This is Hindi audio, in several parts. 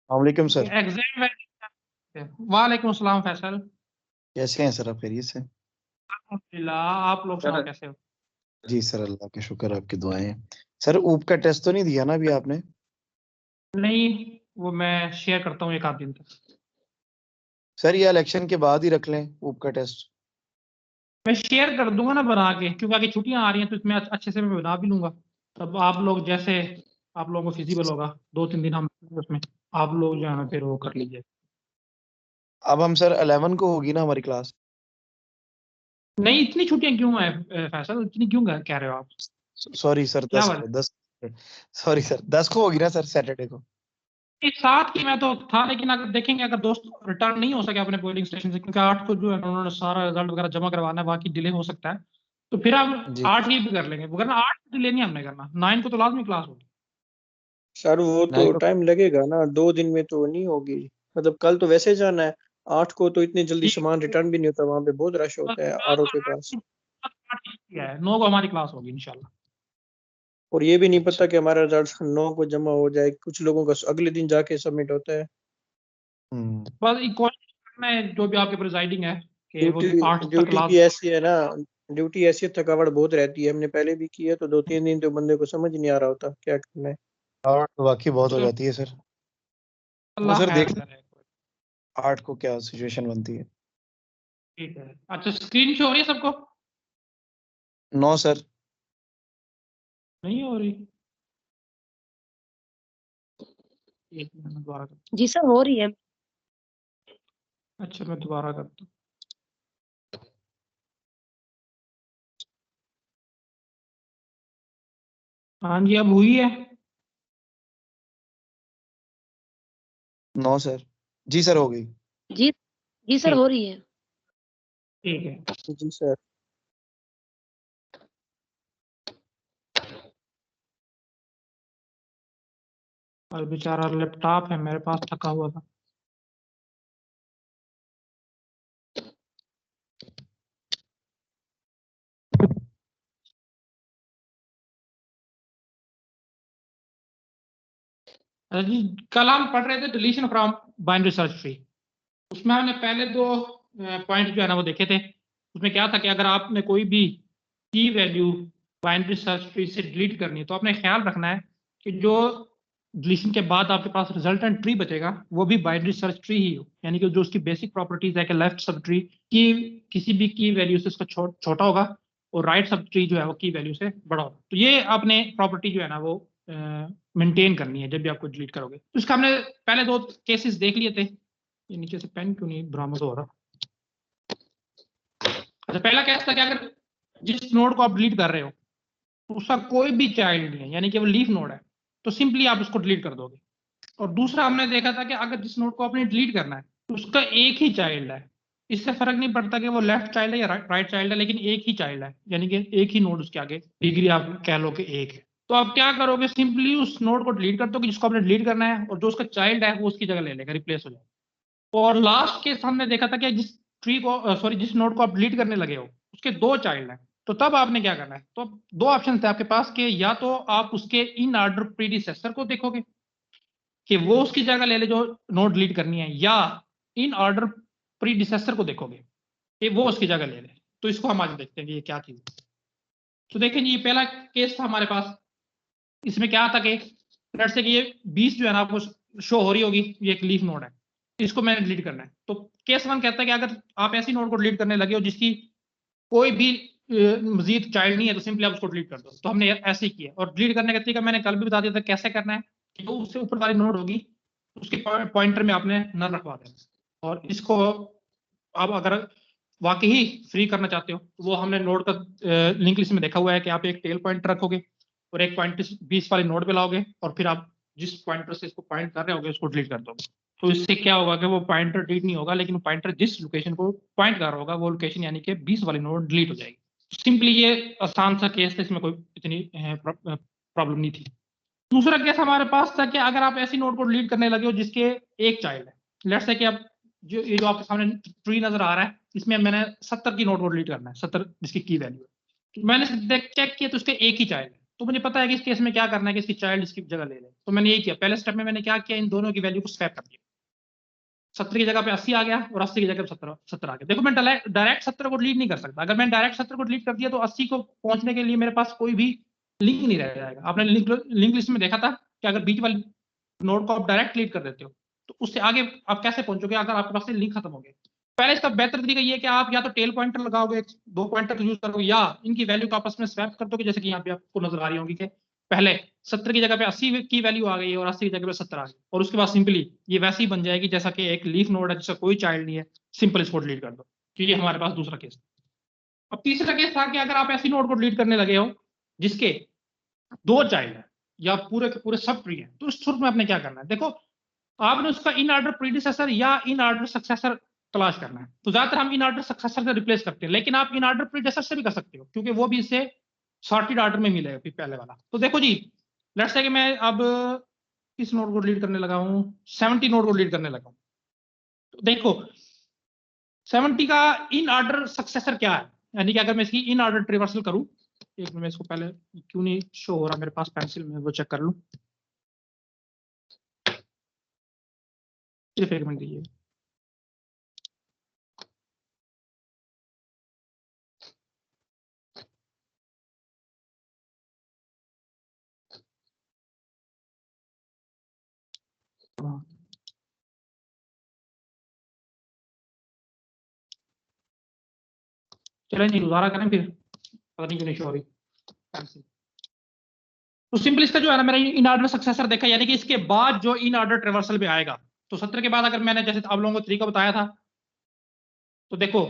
वालेकुम सर। एग्जैक्ट। वालेकुम अस्सलाम फैसल। कैसे हैं सर आप? खैरियत से? अल्हम्दुलिल्लाह, आप लोग सुनाओ कैसे हो? जी सर, अल्लाह का शुक्र, आपकी दुआएं हैं। सर ऊप का टेस्ट तो नहीं दिया ना अभी आपने? नहीं, वो मैं शेयर करता हूँ एक आध दिन तक। सर ये इलेक्शन के बाद ही रख लें ऊप का टेस्ट। मैं शेयर कर दूंगा ना बना के, क्योंकि आगे छुट्टियां आ रही हैं तो इसमें अच्छे से मैं बना भी लूंगा। तब आप लोग जैसे आप लोगों को फिजिबल होगा, 2-3 दिन हम उसमें आप लोग जो है ना फिर वो कर लीजिए। अब हम सर 11 को होगी ना हमारी क्लास? नहीं, इतनी छुट्टियां क्यों है फैसल? इतनी क्यों कह रहे हो आप? सॉरी सर, क्या 10 बात को 10। सॉरी सर, 10 को होगी ना सर, सैटरडे को? है? साथ की मैं तो था, लेकिन अगर देखेंगे अगर दोस्त रिटर्न नहीं हो सके अपने पोलिंग स्टेशन से, क्योंकि 8 को जो है ना उन्होंने सारा रिजल्ट वगैरह जमा करवाना है, बाकी डिले हो सकता है। तो फिर हम जी 8 ही भी कर लेंगे, वरना 8 डिले नहीं हमने करना, 9 को तो लाजमी क्लास होगी। सर वो तो 9 को। टाइम लगेगा ना, 2 दिन में तो नहीं होगी। मतलब कल तो वैसे जाना है, 8 को तो इतनी जल्दी ठीक सामान रिटर्न भी नहीं होता, वहां पे बहुत रश है, होता है कल आरओ तो के 8 पास। 9 को हमारी क्लास होगी इंशाल्लाह। और ये भी नहीं अच्छा। पता कि हमारा रिजल्ट 9 को जमा हो जाए, कुछ लोगों का अगले दिन जाके सबमिट होता है। हम्म। बस एक कोशिश करना है जो भी आपके प्रिजाइडिंग है कि वो ड्यूटी 8 तक ड्यूटी क्लास। भी ऐसी है ना, ड्यूटी ऐसी है, थकावट बहुत रहती है। हमने पहले भी की है, तो 2-3 दिन तो बंदे को समझ नहीं आ रहा होता क्या करना है। और तो वाकई बहुत हो चलो, जाती है सर। वो अल्लाह सर खैर देख करे। 8 को क्या सिचुएशन बनती है। ठीक है, अच्छा स्क्रीन शो हो रही है सबको? 9 सर। नहीं हो रही? एक मिनट में दोबारा कर। जी सर, हो रही है। अच्छा मैं दोबारा करता हूँ। हाँ जी, अब हुई है। 9 सर। जी सर, हो गई। जी जी सर, ठीक हो रही है। ठीक है। जी सर। और बेचारा लैपटॉप है मेरे पास, थका हुआ था। अच्छा जी, कल हम पढ़ रहे थे deletion from binary search tree. उसमें हमने पहले 2 पॉइंट जो है ना वो देखे थे। उसमें क्या था कि अगर आपने कोई भी की वैल्यू बाइनरी सर्च ट्री से डिलीट करनी है, तो आपने ख्याल रखना है कि जो डिलीशन के बाद आपके पास रिजल्टेंट ट्री बचेगा वो भी बाइनरी सर्च ट्री ही हो, यानी कि जो उसकी बेसिक प्रॉपर्टीज है कि लेफ्ट सब ट्री की किसी भी की वैल्यू से उसका छोटा होगा और राइट सब ट्री जो है वो की वैल्यू से बड़ा होगा। तो ये आपने प्रॉपर्टी जो है ना वो मेंटेन करनी है जब भी आपको डिलीट करोगे। तो इसका हमने पहले 2 केसेस देख लिए थे। ये नीचे से पेन क्यों नहीं बरामद हो रहा? अच्छा, पहला केस था कि अगर जिस नोड को आप डिलीट कर रहे हो उसका कोई भी चाइल्ड नहीं है, यानी कि वो लीफ नोड है, तो सिंपली आप उसको डिलीट कर दोगे। और दूसरा हमने देखा था कि अगर जिस नोड को आपने डिलीट करना है उसका एक ही चाइल्ड है, इससे फर्क नहीं पड़ता कि वो लेफ्ट चाइल्ड है या राइट चाइल्ड है, लेकिन एक ही चाइल्ड है, यानी कि एक ही नोड उसके आगे डिग्री आप कह लो कि एक है। तो आप क्या करोगे, सिंपली उस नोड को डिलीट कर दोगे जिसको आपने डिलीट करना है, और जो उसका चाइल्ड है वो उसकी जगह ले लेगा, रिप्लेस हो जाएगा। और लास्ट केस हमने देखा था कि जिस ट्री को सॉरी जिस नोड को आप डिलीट करने लगे हो उसके 2 चाइल्ड हैं, तो तब आपने क्या करना है? तो 2 ऑप्शन थे आपके पास कि या तो आप उसके इन ऑर्डर प्रीडिसेसर को देखोगे कि वो उसकी जगह ले ले जो नोड डिलीट करनी है, या इन ऑर्डर प्रीडिसेसर को देखोगे कि वो उसकी जगह ले ले। तो इसको हम आज देखते हैं कि ये क्या चीज है। तो देखें जी, ये पहला केस था हमारे पास। इसमें क्या था कि लेट्स से कि ये 20 जो है ना आपको शो हो रही होगी, ये एक लीफ नोड है, इसको मैंने डिलीट करना है। तो केस 1 कहता है कि अगर आप ऐसी नोड को डिलीट करने लगे हो जिसकी कोई भी मजीद चाइल्ड नहीं है, तो सिंपली आप उसको डिलीट कर दो। तो हमने ऐसे ही किया, और डिलीट करने का तरीका मैंने कल भी बता दिया था कैसे करना है कि वो उससे ऊपर वाली नोड होगी उसके पॉइंटर में आपने नल रखवा देना। और इसको आप अगर वाकई ही फ्री करना चाहते हो तो वो हमने नोड का लिंक लिस्ट में देखा हुआ है कि आप एक टेल पॉइंटर रखोगे और एक पॉइंटर 20 वाली नोड पे लाओगे, और फिर आप जिस पॉइंटर से इसको पॉइंट कर रहे होगे उसको डिलीट कर दोगे। तो इससे क्या होगा कि वो पॉइंटर डिलीट नहीं होगा, लेकिन पॉइंटर जिस लोकेशन को पॉइंट कर रहा होगा वो लोकेशन यानी कि 20 वाली नोड डिलीट हो जाएगी। सिंपली ये आसान सा केस था, इसमें कोई इतनी प्रॉब्लम नहीं थी। दूसरा केस हमारे पास था कि अगर आप ऐसी नोड को डिलीट करने लगे हो जिसके एक चाइल्ड है। लेट्स से कि आप जो आपके सामने ट्री नजर आ रहा है, इसमें मैंने 70 की नोड को डिलीट करना है, 70 जिसकी की वैल्यू है। तो मैंने चेक किया तो उसके एक ही चाइल्ड है, तो मुझे पता है कि इस केस में क्या करना है कि इसकी चाइल्ड इसकी जगह ले ले। तो मैंने यही किया, पहले स्टेप में मैंने क्या किया, इन दोनों की वैल्यू को स्वैप कर दिया। 70 की जगह पे 80 आ गया और 80 की जगह पे 70 आ गया। देखो मैं डायरेक्ट 70 को डिलीट नहीं कर सकता। अगर मैं डायरेक्ट 70 को डिलीट कर दिया तो 80 को पहुंचने के लिए मेरे पास कोई भी लिंक नहीं रह जाएगा। आपने लिंक लिस्ट में देखा था कि अगर बीच वाली नोड को आप डायरेक्ट डिलीट कर देते हो तो उससे आगे आप कैसे पहुंचोगे अगर आपके पास से लिंक खत्म हो गया। पहले इसका बेहतर तरीका ये है कि आप या तो टेल पॉइंटर लगाओगे, 2 पॉइंटर यूज करोगे, या इनकी वैल्यू को आपस में स्वैप कर दोगे, जैसे कि यहाँ पे आपको नजर आ रही होगी कि पहले 70 की जगह पे 80 की वैल्यू आ गई और 80 की जगह पे 70 आ गई, और उसके बाद सिंपली ये वैसे ही बन जाएगी जैसा कि एक लीफ नोड है जिसका कोई चाइल्ड नहीं है, सिंपल इसको डिलीट कर दो। तो ये हमारे पास दूसरा केस। अब तीसरा केस था कि अगर आप ऐसी नोड को डिलीट करने लगे हो जिसके 2 चाइल्ड है या पूरे के पूरे सब ट्री है, तो उस सूरत में आपने क्या करना है, देखो आपने उसका इन ऑर्डर प्रीडिसेसर या इन ऑर्डर सक्सेसर तलाश करना है। तो ज्यादातर हम इन ऑर्डर सक्सेसर से रिप्लेस करते हैं, लेकिन आप इन ऑर्डर प्रीडिसेसर से भी कर सकते हो क्योंकि वो भी इससे सॉर्टेड ऑर्डर में मिलेगा फिर पहले वाला। तो देखो जी, लेट्स से कि मैं अब किस नोड को डिलीट करने लगा हूं, 70 नोड को डिलीट करने लगा हूं। तो देखो 70 का इन ऑर्डर सक्सेसर क्या है, यानी कि अगर मैं इसकी इन ऑर्डर ट्रिवर्सल करूं, एक मिनट मैं इसको पहले क्यों नहीं शो हो रहा मेरे पास पेंसिल में, वो चेक कर लूं, सिर्फ एक मिनट दीजिए। चलें जी, दोबारा करें फिर, पता नहीं क्यों नहीं शो हो रही पेंसिल। तो सिंपल इसका जो है ना, मेरा इन ऑर्डर सक्सेसर देखा, यानी कि इसके बाद जो इन ऑर्डर ट्रिवर्सल में आएगा। तो 70 के बाद अगर मैंने जैसे आप लोगों को तरीका बताया था, तो देखो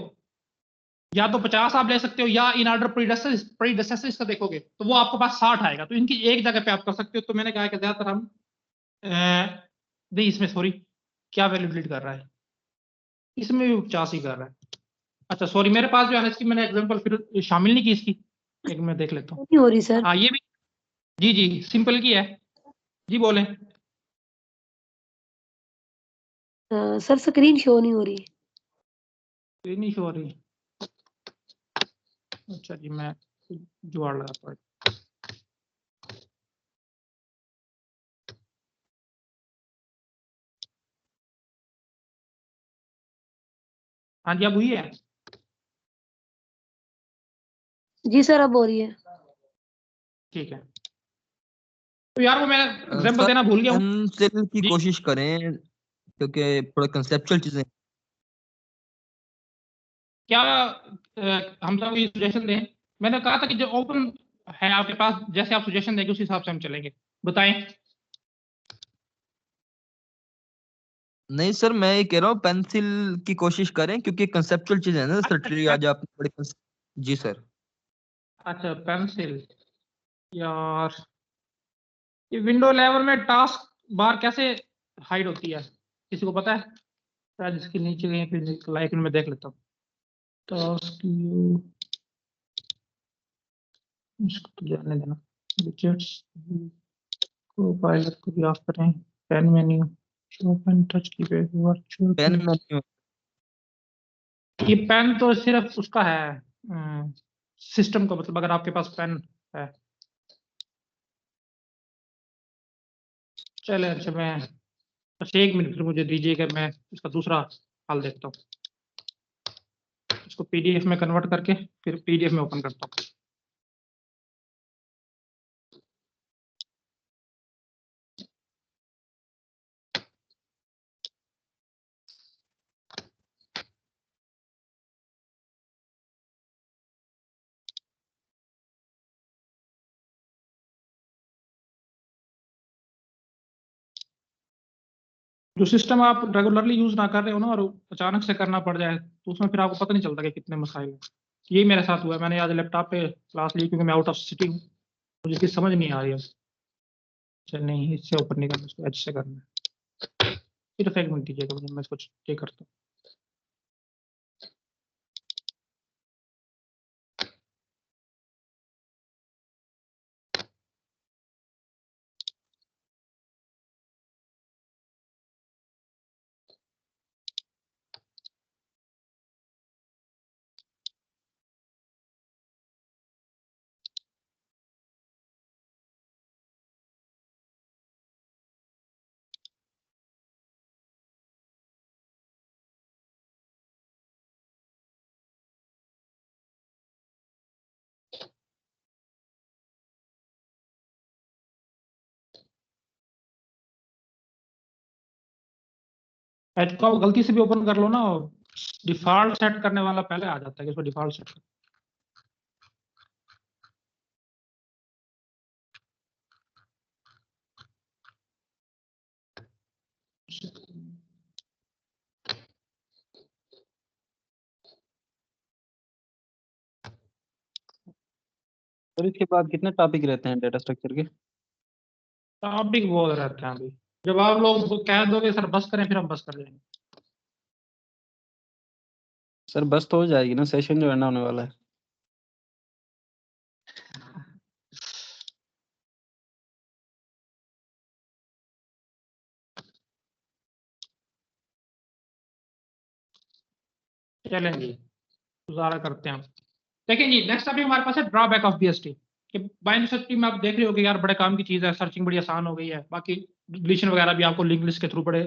या तो 50 आप ले सकते हो या इन ऑर्डर प्रीडेसेसर इसका देखोगे तो वो आपके पास 60 आएगा। तो इनकी एक जगह पे आप कर सकते हो। तो मैंने कहा कि ज्यादातर हम नहीं, इसमें सॉरी क्या वैल्यू डिलीट कर रहा है, इसमें भी 50 ही कर रहा है। अच्छा सॉरी, मेरे पास जो है ना इसकी मैंने एग्जांपल फिर शामिल नहीं की इसकी, एक मैं देख लेता हूँ। नहीं हो रही सर। हाँ ये भी, जी जी सिंपल की है, जी बोलें। सर स्क्रीन शो नहीं हो रही। ये नहीं शो हो रही, अच्छा जी मैं जुगाड़ लगाता हूँ। हाँ जी अब हुई है, जी सर अब हो रही है। ठीक है। तो यार वो मैं एग्जांपल सर देना भूल गया हूँ। पेंसिल की जी कोशिश करें क्योंकि थोड़ा कंसेप्चुअल चीजें। क्या हम सब ये सजेशन दें, मैंने कहा था कि जो ओपन है आपके पास, जैसे आप सजेशन देंगे उस हिसाब से हम चलेंगे, बताएं। नहीं सर, मैं ये कह रहा हूँ पेंसिल की कोशिश करें क्योंकि कंसेप्चुअल चीजें हैं ना सर, ट्री आज आपने बड़े जी सर। अच्छा पेंसिल, यार ये विंडो लेवल में टास्क बार कैसे हाइड होती है, किसी को पता है? शायद इसके नीचे कहीं पे लाइक में देख लेता हूँ। टास्क इसको तो जाने देना, विजेट्स को पायलट को भी ऑफ करें, pen menu show pen touch key पे वर्चुअल पेन मेन्यू ये पेन तो सिर्फ उसका है सिस्टम का, मतलब अगर आपके पास पेन है। चले अच्छा मैं, अच्छा एक मिनट फिर मुझे दीजिएगा, मैं इसका दूसरा हल देखता हूँ, इसको पीडीएफ में कन्वर्ट करके फिर पीडीएफ में ओपन करता हूँ। जो सिस्टम आप रेगुलरली यूज ना कर रहे हो ना और अचानक से करना पड़ जाए तो उसमें फिर आपको पता नहीं चलता कि कितने मसाइल हैं। यही मेरे साथ हुआ है, मैंने आज लैपटॉप पे क्लास ली क्योंकि मैं आउट ऑफ सिटी हूँ, मुझे कुछ समझ नहीं आ रही है। अच्छा नहीं, इससे ऊपर नहीं करना, इसको एच से करना है। सिर्फ एक मिनट दीजिएगा मुझे, मैं इसको चेक करता हूँ। एच को आप गलती से भी ओपन कर लो ना, और डिफॉल्ट सेट करने वाला पहले आ जाता है कि इसको डिफॉल्ट सेट। और इसके बाद कितने टॉपिक रहते हैं डेटा स्ट्रक्चर के? टॉपिक बहुत रहते हैं अभी। जब आप लोग कह दोगे सर बस करें, फिर हम बस कर देंगे। सर बस तो हो जाएगी ना, सेशन जो एंड होने वाला है। चलें जी, गुजारा करते हैं। देखिए जी, नेक्स्ट अभी हमारे पास है ड्रॉबैक ऑफ बीएसटी। कि बाइनरी सर्च ट्री में आप देख रहे हो कि यार बड़े काम की चीज़ है, सर्चिंग बड़ी आसान हो गई है, बाकी डिलीशन वगैरह भी आपको लिंक लिस्ट के थ्रू बड़े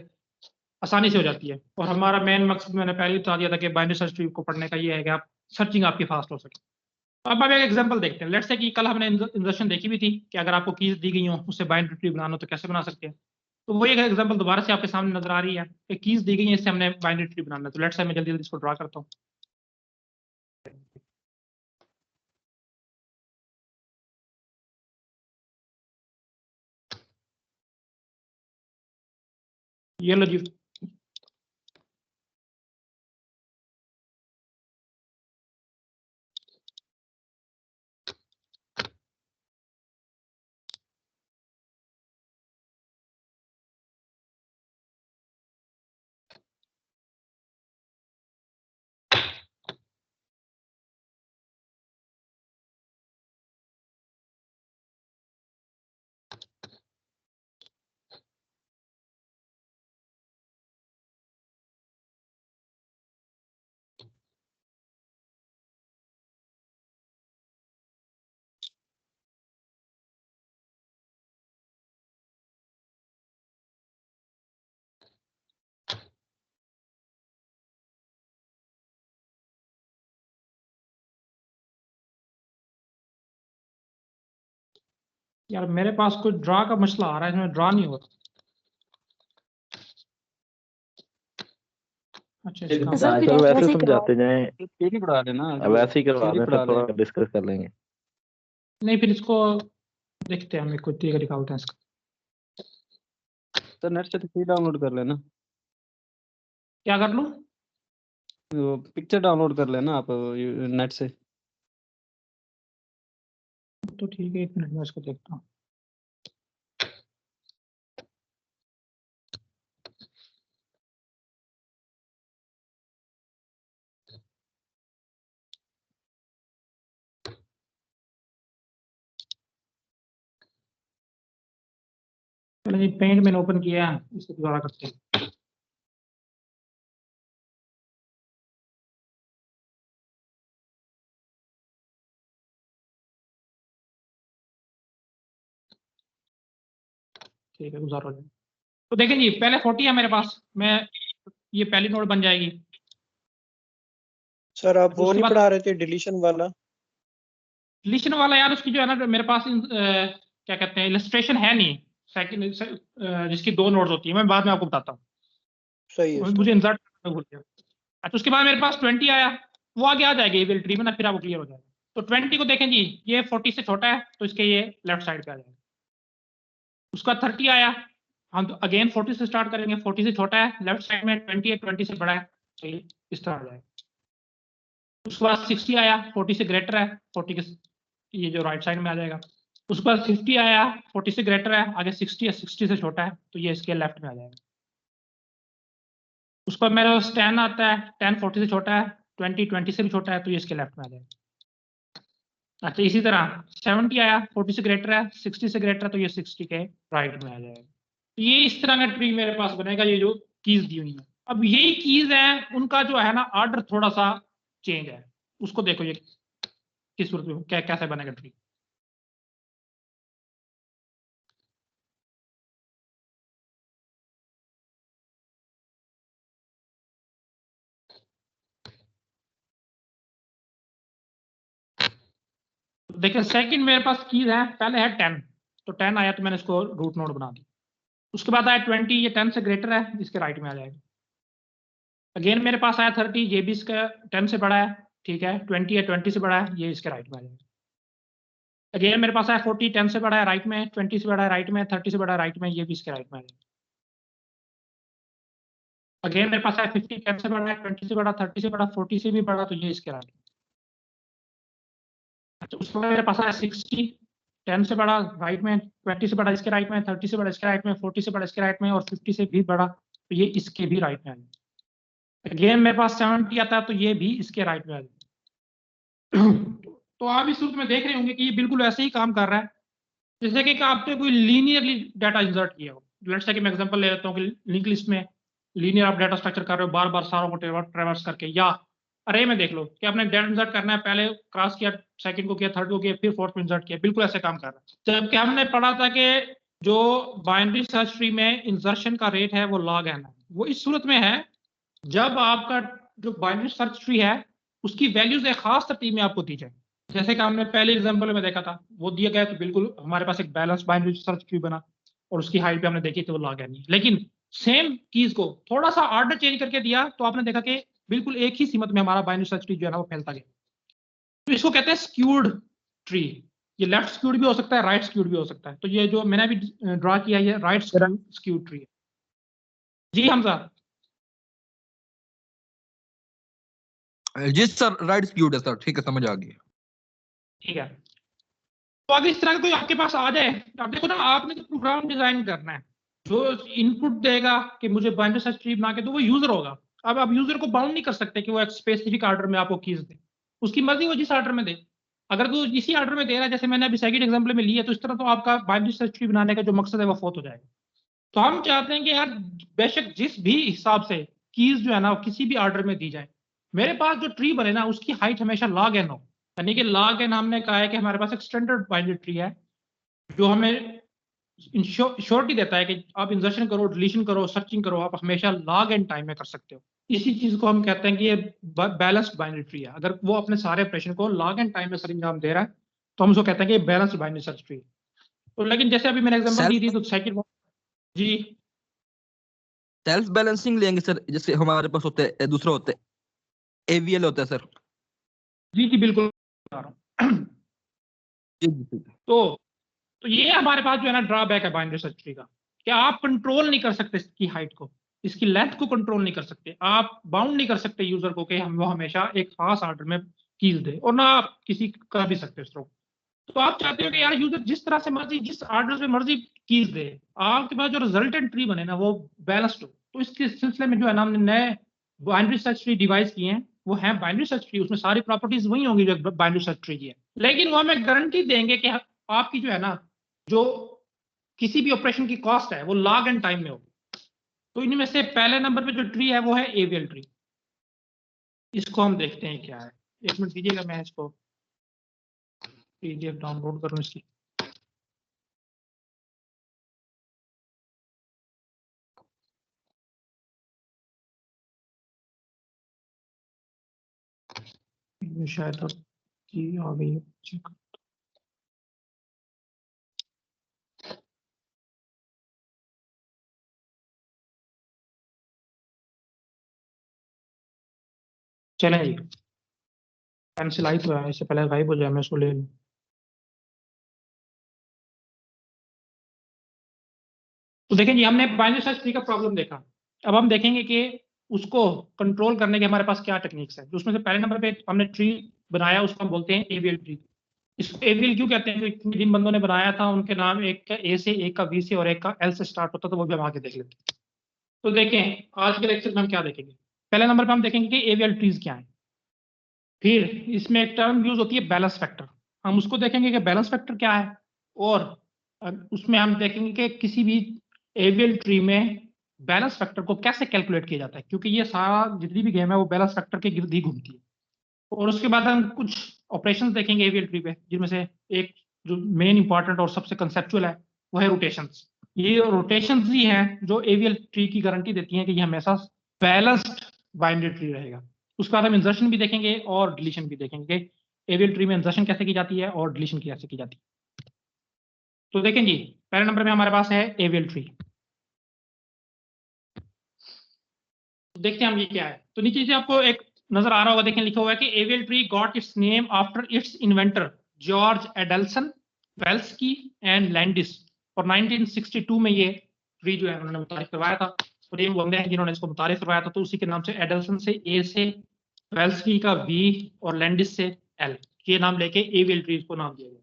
आसानी से हो जाती है। और हमारा मेन मकसद मैंने पहले ही बता दिया था कि बाइनरी सर्च ट्री को पढ़ने का ये है कि आप सर्चिंग आपकी फास्ट हो सके। अब एक एग्जांपल देखते हैं। लेट्स से कि कल हमने इंजर्शन देखी भी थी कि अगर आपको कीज दी गई हो उससे बाइनरी ट्री बनाना हो तो कैसे बना सकते हैं। तो वो एक एग्जांपल दोबारा से आपके सामने नजर आ रही है कि कीज दी गई है, इससे हमने बाइनरी ट्री बनाना है। तो लेट्स से मैं जल्दी जल्दी इसको ड्रा करता हूँ। ये लो जी, यार मेरे पास कोई ड्रा का मसला आ रहा है, इसमें ड्रा नहीं हो रहा। अच्छा, इसका सर फिर सर वैसे ऐसे ही समझाते जाएं, थियरी ही पढ़ा लेना, वैसे ही करवा थियरी दें, पढ़ा फिर लें। थोड़ा डिस्कस कर लेंगे। नहीं, फिर इसको देखते हैं, हम कोई तरीका निकालते हैं इसका। सर नेट से तो फ्री डाउनलोड कर लेना, क्या कर लूँ? वो पिक्चर डाउनलोड कर लेना आप नेट से। तो ठीक है, 1 मिनट में इसको देखता हूँ। चलो जी, पेंट मैंने ओपन किया है, इसको दोबारा करते हैं। ठीक है, गुजारो जी। तो देखें जी, पहले 40 है मेरे पास, मैं ये पहली नोड बन जाएगी। सर आप वो उसके नहीं बाद पढ़ा रहे थे डिलीशन वाला? डिलीशन वाला यार, उसकी जो है ना मेरे पास क्या कहते हैं, इलस्ट्रेशन है नहीं। सेकंड जिसकी 2 नोड्स होती है, मैं बाद में आपको बताता हूँ। सही है मुझे सर। इंसर्ट करना भूल गया। अच्छा, उसके बाद मेरे पास 20 आया, वो आगे आ जाएगी ये ट्री में ना, फिर आपको क्लियर हो जाएगा। तो 20 को देखें जी, ये 40 से छोटा है तो इसके ये लेफ्ट साइड पे आ जाएगा। उसका 30 आया, हम अगेन 40 से स्टार्ट करेंगे, 40 से छोटा है लेफ्ट साइड में, 20 है, 20 से बड़ा है तो ये इस तरह आ जाएगा। उसके बाद 60 आया, 40 से ग्रेटर है, 40 के ये जो राइट साइड में आ जाएगा। उसके बाद 50 आया, 40 से ग्रेटर है, आगे 60 है, 60 से छोटा है तो ये इसके लेफ्ट में आ जाएगा। उस पर मेरे पास 10 आता है, 10 40 से छोटा है, 20 20 से भी छोटा है तो ये इसके लेफ्ट में आ जाएगा। अच्छा, इसी तरह 70 आया, 40 से ग्रेटर है, 60 से ग्रेटर है तो ये 60 के राइट में आ जाएगा। तो ये इस तरह का ट्री मेरे पास बनेगा, ये जो कीज दी हुई है। अब यही कीज है, उनका जो है ना ऑर्डर थोड़ा सा चेंज है। उसको देखो ये किस सूरत में कैसे बनेगा ट्री। देखिए, सेकंड मेरे पास कीज है, पहले है 10, तो 10 आया तो मैंने इसको रूट नोड बना दी। उसके बाद आया 20, ये 10 से ग्रेटर है, इसके राइट में आ जाएगा। अगेन मेरे पास आया 30, ये भी इसका 10 से बड़ा है, ठीक है, 20 है 20 से बड़ा है, ये इसके राइट में आ जाएगा। अगेन मेरे पास आया 40, 10 से बड़ा है राइट में, 20 से बड़ा है राइट में, 30 से बड़ा है राइट में, ये भी इसके राइट में आ जाएगा। अगेन मेरे पास आया 50, 10 से बड़ा है, 20 से बड़ा, 30 से बड़ा, 40 से भी बड़ा, तो ये इसके राइट में। अच्छा, उसके बाद मेरे पास आया 60, 10 से बड़ा राइट में, 20 से बड़ा इसके राइट में, 30 से बड़ा इसके राइट में, 40 से बड़ा इसके राइट में, और 50 से भी बड़ा, तो ये इसके भी राइट में आ जाएगा। अगेन मेरे पास 70 आता है, तो ये भी इसके राइट में आ जाएगा। तो आप इस सूरत में देख रहे होंगे कि ये बिल्कुल ऐसे ही काम कर रहा है जैसे कि आपने कोई लीनियरली डाटा इंसर्ट किया हो। लेट्स से कि मैं एग्जांपल ले लेता हूँ कि लिंक लिस्ट में लीनियर आप डाटा स्ट्रक्चर कर रहे हो, बार बार सारों को ट्रैवर्स करके, या अरे में देख लो कि आपने डाटा इंसर्ट करना है, पहले क्रॉस किया, सेकंड को किया, थर्ड को किया, फिर फोर्थ में इंसर्ट किया, बिल्कुल ऐसे काम कर रहा है। जबकि हमने पढ़ा था कि जो बाइनरी सर्च ट्री में इंसर्शन का रेट है वो log n है। वो इस सूरत में है जब आपका जो बाइनरी सर्च ट्री है उसकी वैल्यूज एक खास तरतीब में आपको दी जाए। जैसे कि हमने पहले एग्जांपल में देखा था, वो दिया गया तो बिल्कुल हमारे पास एक बैलेंस बाइनरी सर्च ट्री बना और उसकी हाइट पे हमने देखी तो वो log n है। लेकिन सेम कीज को थोड़ा सा ऑर्डर चेंज करके दिया तो आपने देखा कि बिल्कुल एक ही सीमत में हमारा बाइनरी सर्च ट्री जो है ना वो फैलता गया। तो इसको कहते हैं स्क्यूड ट्री। ये लेफ्ट स्क्यूड भी हो सकता है, राइट स्क्यूड भी हो सकता है। तो ये जो मैंने अभी ड्रा किया है राइट स्क्यूड ट्री है। जी हमजा। जी सर, राइट स्क्यूड है सर, ठीक है, समझ आ गया। ठीक है, तो अगर इस तरह का कोई आपके पास आ जाए, अब देखो ना, आपने तो प्रोग्राम डिजाइन करना है, जो इनपुट देगा कि मुझे बाइनरी सर्च ट्री बना के, तो वो यूजर होगा। अब आप यूजर को बाउंड नहीं कर सकते कि वो एक स्पेसिफिक ऑर्डर में आपको कीज दे, उसकी मर्जी वो जिस ऑर्डर में दे। अगर तो इसी ऑर्डर में दे रहा है, जैसे मैंने अभी सेकंड एग्जांपल में लिया, तो इस तरह तो आपका बाइनरी सर्च ट्री बनाने का जो मकसद है वो फोत हो जाएगा। तो हम चाहते हैं कि यार बेशक जिस भी हिसाब से कीज जो है ना किसी भी ऑर्डर में दी जाए, मेरे पास जो ट्री बने ना उसकी हाइट हमेशा log n हो। यानी कि log n हमने कहा है कि हमारे पास एक स्टैंडर्ड बाइनरी ट्री है जो हमें श्योरिटी देता है कि आप इंसर्शन करो, डिलीशन करो, सर्चिंग करो, आप हमेशा log n टाइम में कर सकते हो। इसी चीज को हम कहते हैं कि ये बैलेंस्ड बाइनरी ट्री है। अगर वो अपने सारे ऑपरेशन को log n टाइम में सर अंजाम दे रहा है तो हम उसको कहते हैं कि ये बैलेंस्ड बाइनरी सर्च ट्री। तो लेकिन जैसे अभी मैंने एग्जांपल दी थी, तो सेकंड जी सेल्फ बैलेंसिंग लेंगे सर, जैसे हमारे पास होते हैं दूसरे होते हैं AVL होता है सर। जी जी बिल्कुल बता रहा हूँ। जी जी। तो ये हमारे पास जो है ना ड्रॉबैक है बाइनरी सर्च ट्री का, कि आप कंट्रोल नहीं कर सकते इसकी हाइट को, इसकी लेंथ को कंट्रोल नहीं कर सकते, आप बाउंड नहीं कर सकते यूजर को कि हम वो हमेशा एक खास ऑर्डर में कीज दे, और ना आप किसी कर भी सकते हो। तो आप चाहते हो कि यार यूजर जिस तरह से मर्जी, जिस ऑर्डर से मर्जी कीज दे, आपके पास जो रिजल्टेंट ट्री बने ना वो बैलेंस्ड हो। तो इसके सिलसिले में जो है ना हमने नए बाइनरी सर्च ट्री डिवाइस किए हैं, वो है बाइनरी सर्च ट्री, उसमें सारी प्रॉपर्टीज वही होंगी जो बाइनरी सर्च ट्री की है, लेकिन वो हमें गारंटी देंगे कि आपकी जो है ना जो किसी भी ऑपरेशन की कॉस्ट है वो log n टाइम में होगी। तो इनमें से पहले नंबर पे जो ट्री है वो है AVL ट्री। इसको हम देखते हैं क्या है। एक मिनट दीजिएगा, मैं इसको PDF डाउनलोड करूं इसकी। ये शायद अब की आ गई है, चेक। चलें जी, पेंसिल आई तो है, इससे पहले गायब हो जाए मैं इसको ले लूं। तो देखें जी, हमने बाइनरी सर्च ट्री का प्रॉब्लम देखा। अब हम देखेंगे कि उसको कंट्रोल करने के हमारे पास क्या टेक्निक्स है। तो उसमें से पहले नंबर पे हमने ट्री बनाया, उसको हम बोलते हैं AVL ट्री। इसको AVL क्यों कहते हैं? क्योंकि जिन बंदों ने बनाया था उनके नाम एक का A से, एक का V से और एक का L से स्टार्ट होता, तो वो भी हम आगे देख लेते हैं। तो देखें आज के लेक्चर में हम क्या देखेंगे। पहले नंबर पे हम देखेंगे कि AVL ट्रीज क्या है। फिर इसमें एक टर्म यूज होती है बैलेंस फैक्टर, हम उसको देखेंगे कि बैलेंस फैक्टर क्या है। और उसमें हम देखेंगे कि किसी भी AVL ट्री में बैलेंस फैक्टर को कैसे कैलकुलेट किया जाता है, क्योंकि ये सारा जितनी भी गेम है वो बैलेंस फैक्टर के गिर्द ही घूमती है। और उसके बाद हम कुछ ऑपरेशंस देखेंगे AVL ट्री पे, जिनमें से एक जो मेन इंपॉर्टेंट और सबसे कंसेप्चुअल है वो है रोटेशंस। ये रोटेशंस ही हैं जो AVL ट्री की गारंटी देती हैं कि ये हमेशा बैलेंस्ड बाइनरी ट्री रहेगा। उसके बाद हम इंसर्शन भी देखेंगे और डिलीशन भी देखेंगे कि AVL ट्री में इंसर्शन कैसे की जाती है और डिलीशन कैसे की जाती है। तो देखें जी, पहले नंबर पे हमारे पास है AVL ट्री। तो देखते हैं हम ये क्या है। तो नीचे से आपको एक नजर आ रहा होगा, देखें लिखा हुआ है कि AVL tree got its name after its inventor George Adelson Velsky and Landis. और 1962 में ये ट्री जो है उन्होंने मुतारिफ करवाया था, और ये बंदे हैं जिन्होंने इसको मुतारिफ करवाया था। तो उसी के नाम से एडल्सन से ए से, वेल्स्की का वी और लैंडिस से एल, ये नाम लेके एवियल ट्री को नाम दिया गया।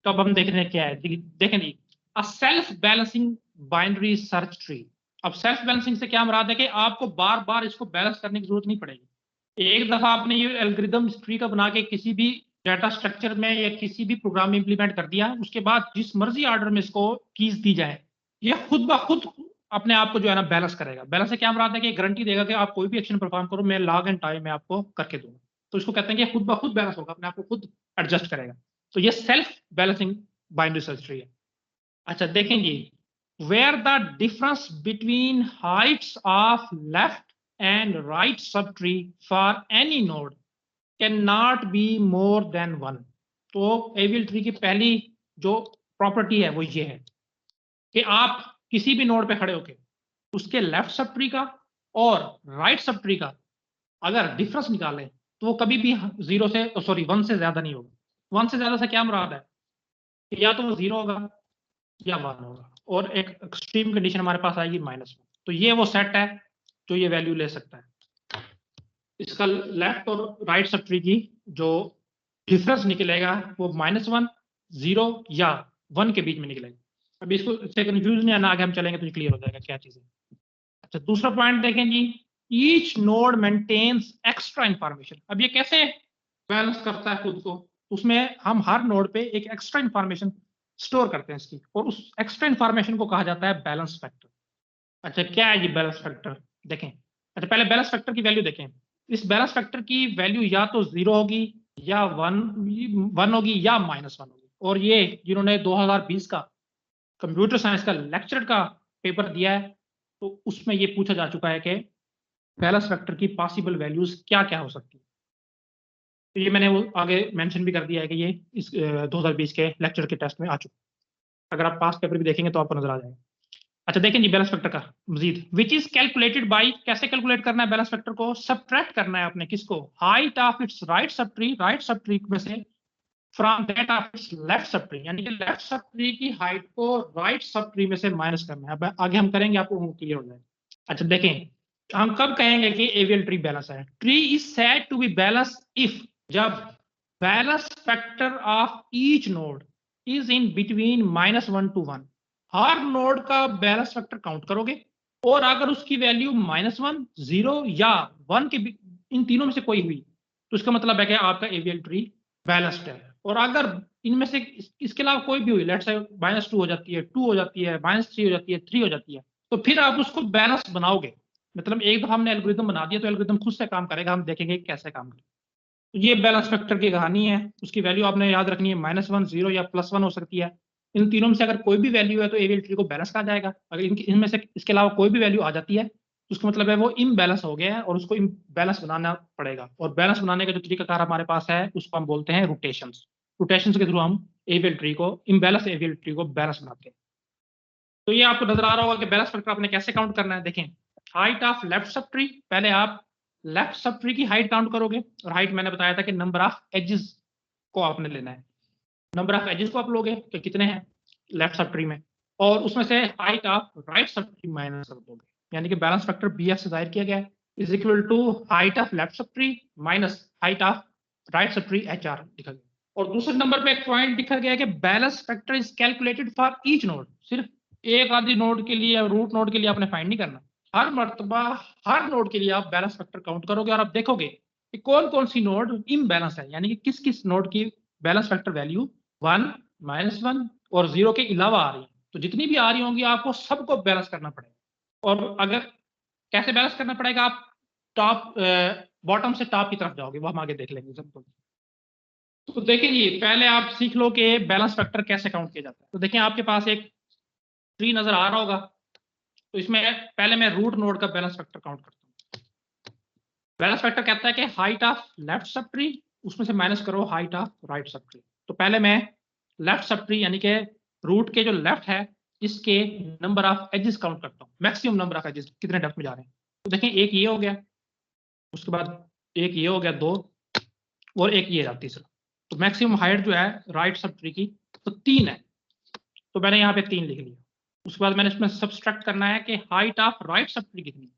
तो अब हम देख रहे हैं क्या है, देखें जी, a self balancing binary search tree. अब सेल्फ बैलेंसिंग से क्या मुराद है कि आपको बार बार इसको बैलेंस करने की जरूरत नहीं पड़ेगी। एक दफा आपने ये एल्गोरिथम ट्री का बना के किसी भी डाटा स्ट्रक्चर में या किसी भी प्रोग्राम में इंप्लीमेंट कर दिया, उसके बाद जिस मर्जी ऑर्डर में इसको कीज दी जाए, ये खुद ब खुद अपने आप को जो है ना बैलेंस करेगा। बैलेंस से क्या मुराद है कि गारंटी देगा कि आप कोई भी एक्शन परफॉर्म करो, मैं लॉग एंड टाइम में आपको करके दूंगा। तो इसको कहते हैं कि खुद ब खुद बैलेंस होगा, अपने आप को खुद एडजस्ट करेगा। तो ये self balancing binary search tree है। अच्छा देखें जी, where the difference between heights of left and right subtree for any node cannot be more than 1। तो एवियल ट्री की पहली जो प्रॉपर्टी है वो ये है कि आप किसी भी नोड पे खड़े होके उसके लेफ्ट सब ट्री का और राइट सब ट्री का अगर डिफरेंस निकालें तो वो कभी भी 0 से 1 से ज्यादा नहीं होगा। 1 से ज्यादा से क्या मुराद है कि या तो वो 0 होगा या 1 होगा, और एक एक्सट्रीम कंडीशन हमारे पास आएगी -1। तो ये वो सेट है जो ये वैल्यू ले सकता है। इसका लेफ्ट और राइट सब ट्री की जो डिफरेंस निकलेगा वो -1, 0 या 1 के बीच में निकलेगा। अभी इसको इससे कंफ्यूज नहीं आना, आगे हम चलेंगे तो क्लियर हो जाएगा क्या चीज है। अच्छा दूसरा पॉइंट देखें जी, each node maintains extra information. अब ये कैसे बैलेंस करता है खुद को, उसमें हम हर नोड पे एक एक्स्ट्रा इंफॉर्मेशन स्टोर करते हैं इसकी, और उस एक्स्ट्रा इंफॉर्मेशन को कहा जाता है बैलेंस फैक्टर। अच्छा क्या है ये बैलेंस फैक्टर, देखें। अच्छा पहले बैलेंस फैक्टर की वैल्यू देखें। इस बैलेंस फैक्टर की वैल्यू या तो 0 होगी या 1 होगी या -1 होगी। और ये जिन्होंने 2020 का कंप्यूटर साइंस का लेक्चर का पेपर दिया है, तो उसमें ये पूछा जा चुका है कि बैलेंस फैक्टर की पॉसिबल वैल्यूज क्या क्या हो सकती है। तो ये मैंने वो आगे मेंशन भी कर दिया है कि ये इस 2020 के लेक्चर के टेस्ट में आ चुका। अगर आप पास पेपर भी देखेंगे तो आपको नजर आ जाएगा। अच्छा देखें जी बैलेंस फैक्टर का मजीद, विच इज कैलकुलेटेड बाय, कैसे कैलकुलेट करना है बैलेंस फैक्टर को, सब्ट्रैक्ट करना है आपने किसको, height of its right sub tree में से from that of its left sub tree, यानी कि लेफ्ट सब ट्री की हाइट को राइट सब ट्री में से माइनस करना है। अब आगे हम करेंगे, आपको क्लियर हो जाएगा। अच्छा देखें, हम कब कहेंगे कि एवियल ट्री बैलेंस है। Tree is said to be balance if, जब balance factor of each node is in between -1 to 1। हर नोड का बैलेंस फैक्टर काउंट करोगे, और अगर उसकी वैल्यू -1, 0 या 1 के इन तीनों में से कोई हुई, तो इसका मतलब है कि आपका एवियल ट्री बैलेंस्ड है। और अगर इनमें से इसके अलावा कोई भी हुई, लेट्स से -2 हो जाती है, 2 हो जाती है, -3 हो जाती है, 3 हो जाती है, तो फिर आप उसको बैलेंस बनाओगे। मतलब एक दफा हमने एल्गोरिथम बना दिया तो एल्गोरिथम खुद से काम करेगा, हम देखेंगे कैसे काम करेगा। तो ये बैलेंस फैक्टर की कहानी है। उसकी वैल्यू आपने याद रखनी है, -1, 0 या +1 हो सकती है। इन तीनों में से अगर कोई भी वैल्यू है तो एवियल ट्री को बैलेंस कहा जाएगा। अगर इनमें से इसके अलावा कोई भी वैल्यू आ जाती है तो उसका मतलब है वो इम्बैलेंस हो गया है और उसको बैलेंस बनाना पड़ेगा। और बैलेंस बनाने का जो तरीकाकार हमारे पास है उसको हम बोलते हैं रोटेशंस। रोटेशंस के थ्रू हम एवियल ट्री को, इम्बैलेंस एवियल ट्री को बैलेंस बनाते हैं। तो ये आपको नजर आ रहा होगा कि बैलेंस फैक्टर आपने कैसे काउंट करना है। देखें, height of left sub tree, पहले आप लेफ्ट सब ट्री की हाइट काउंट करोगे, और हाइट मैंने बताया था कि नंबर ऑफ एजेस को आपने लेना है। नंबर ऑफ एजेस को आप लोगे कि कितने हैं लेफ्ट सब ट्री में, और उसमें से height of right sub tree minus कर दोगे, यानी कि बैलेंस फैक्टर BF से जाहिर किया गया है, is equal to height of left sub tree minus height of right sub tree HR लिखा गया। और दूसरे नंबर पे एक पॉइंट लिखा गया है कि balance factor is calculated for each node. सिर्फ एक आधी नोड के लिए, रूट नोड के लिए आपने फाइंड नहीं करना, हर मर्तबा हर नोड के लिए आप बैलेंस फैक्टर काउंट करोगे, और आप देखोगे कि कौन कौन सी नोड इम्बैलेंस है, यानी कि किस किस नोड की बैलेंस फैक्टर वैल्यू 1, -1 और 0 के अलावा आ रही है। तो जितनी भी आ रही होंगी आपको सबको बैलेंस करना पड़ेगा। और अगर कैसे बैलेंस करना पड़ेगा, आप टॉप बॉटम से टॉप की तरफ जाओगे, वो हम आगे देख लेंगे जब। तो देखिए पहले आप सीख लो कि बैलेंस फैक्टर कैसे काउंट किया जाता है। तो देखिए आपके पास एक ट्री नजर आ रहा होगा, तो इसमें पहले मैं रूट नोड का बैलेंस फैक्टर काउंट करता हूँ। बैलेंस फैक्टर कहता है कि height of left sub tree उसमें से माइनस करो height of right sub tree. तो पहले मैं लेफ्ट सब ट्री यानी कि रूट के जो लेफ्ट है इसके नंबर ऑफ एजेस काउंट करता हूँ, मैक्सिमम नंबर ऑफ एजेस कितने डेप्थ में जा रहे हैं। तो देखें एक ये हो गया, उसके बाद एक ये हो गया 2 और एक ये रहा तीसरा। तो मैक्सिमम हाइट जो है राइट सब ट्री की तो 3 है, तो मैंने यहाँ पे 3 लिख लिया। उसके बाद मैंने इसमें सब्सट्रैक्ट करना है कि height of right sub tree कितनी है।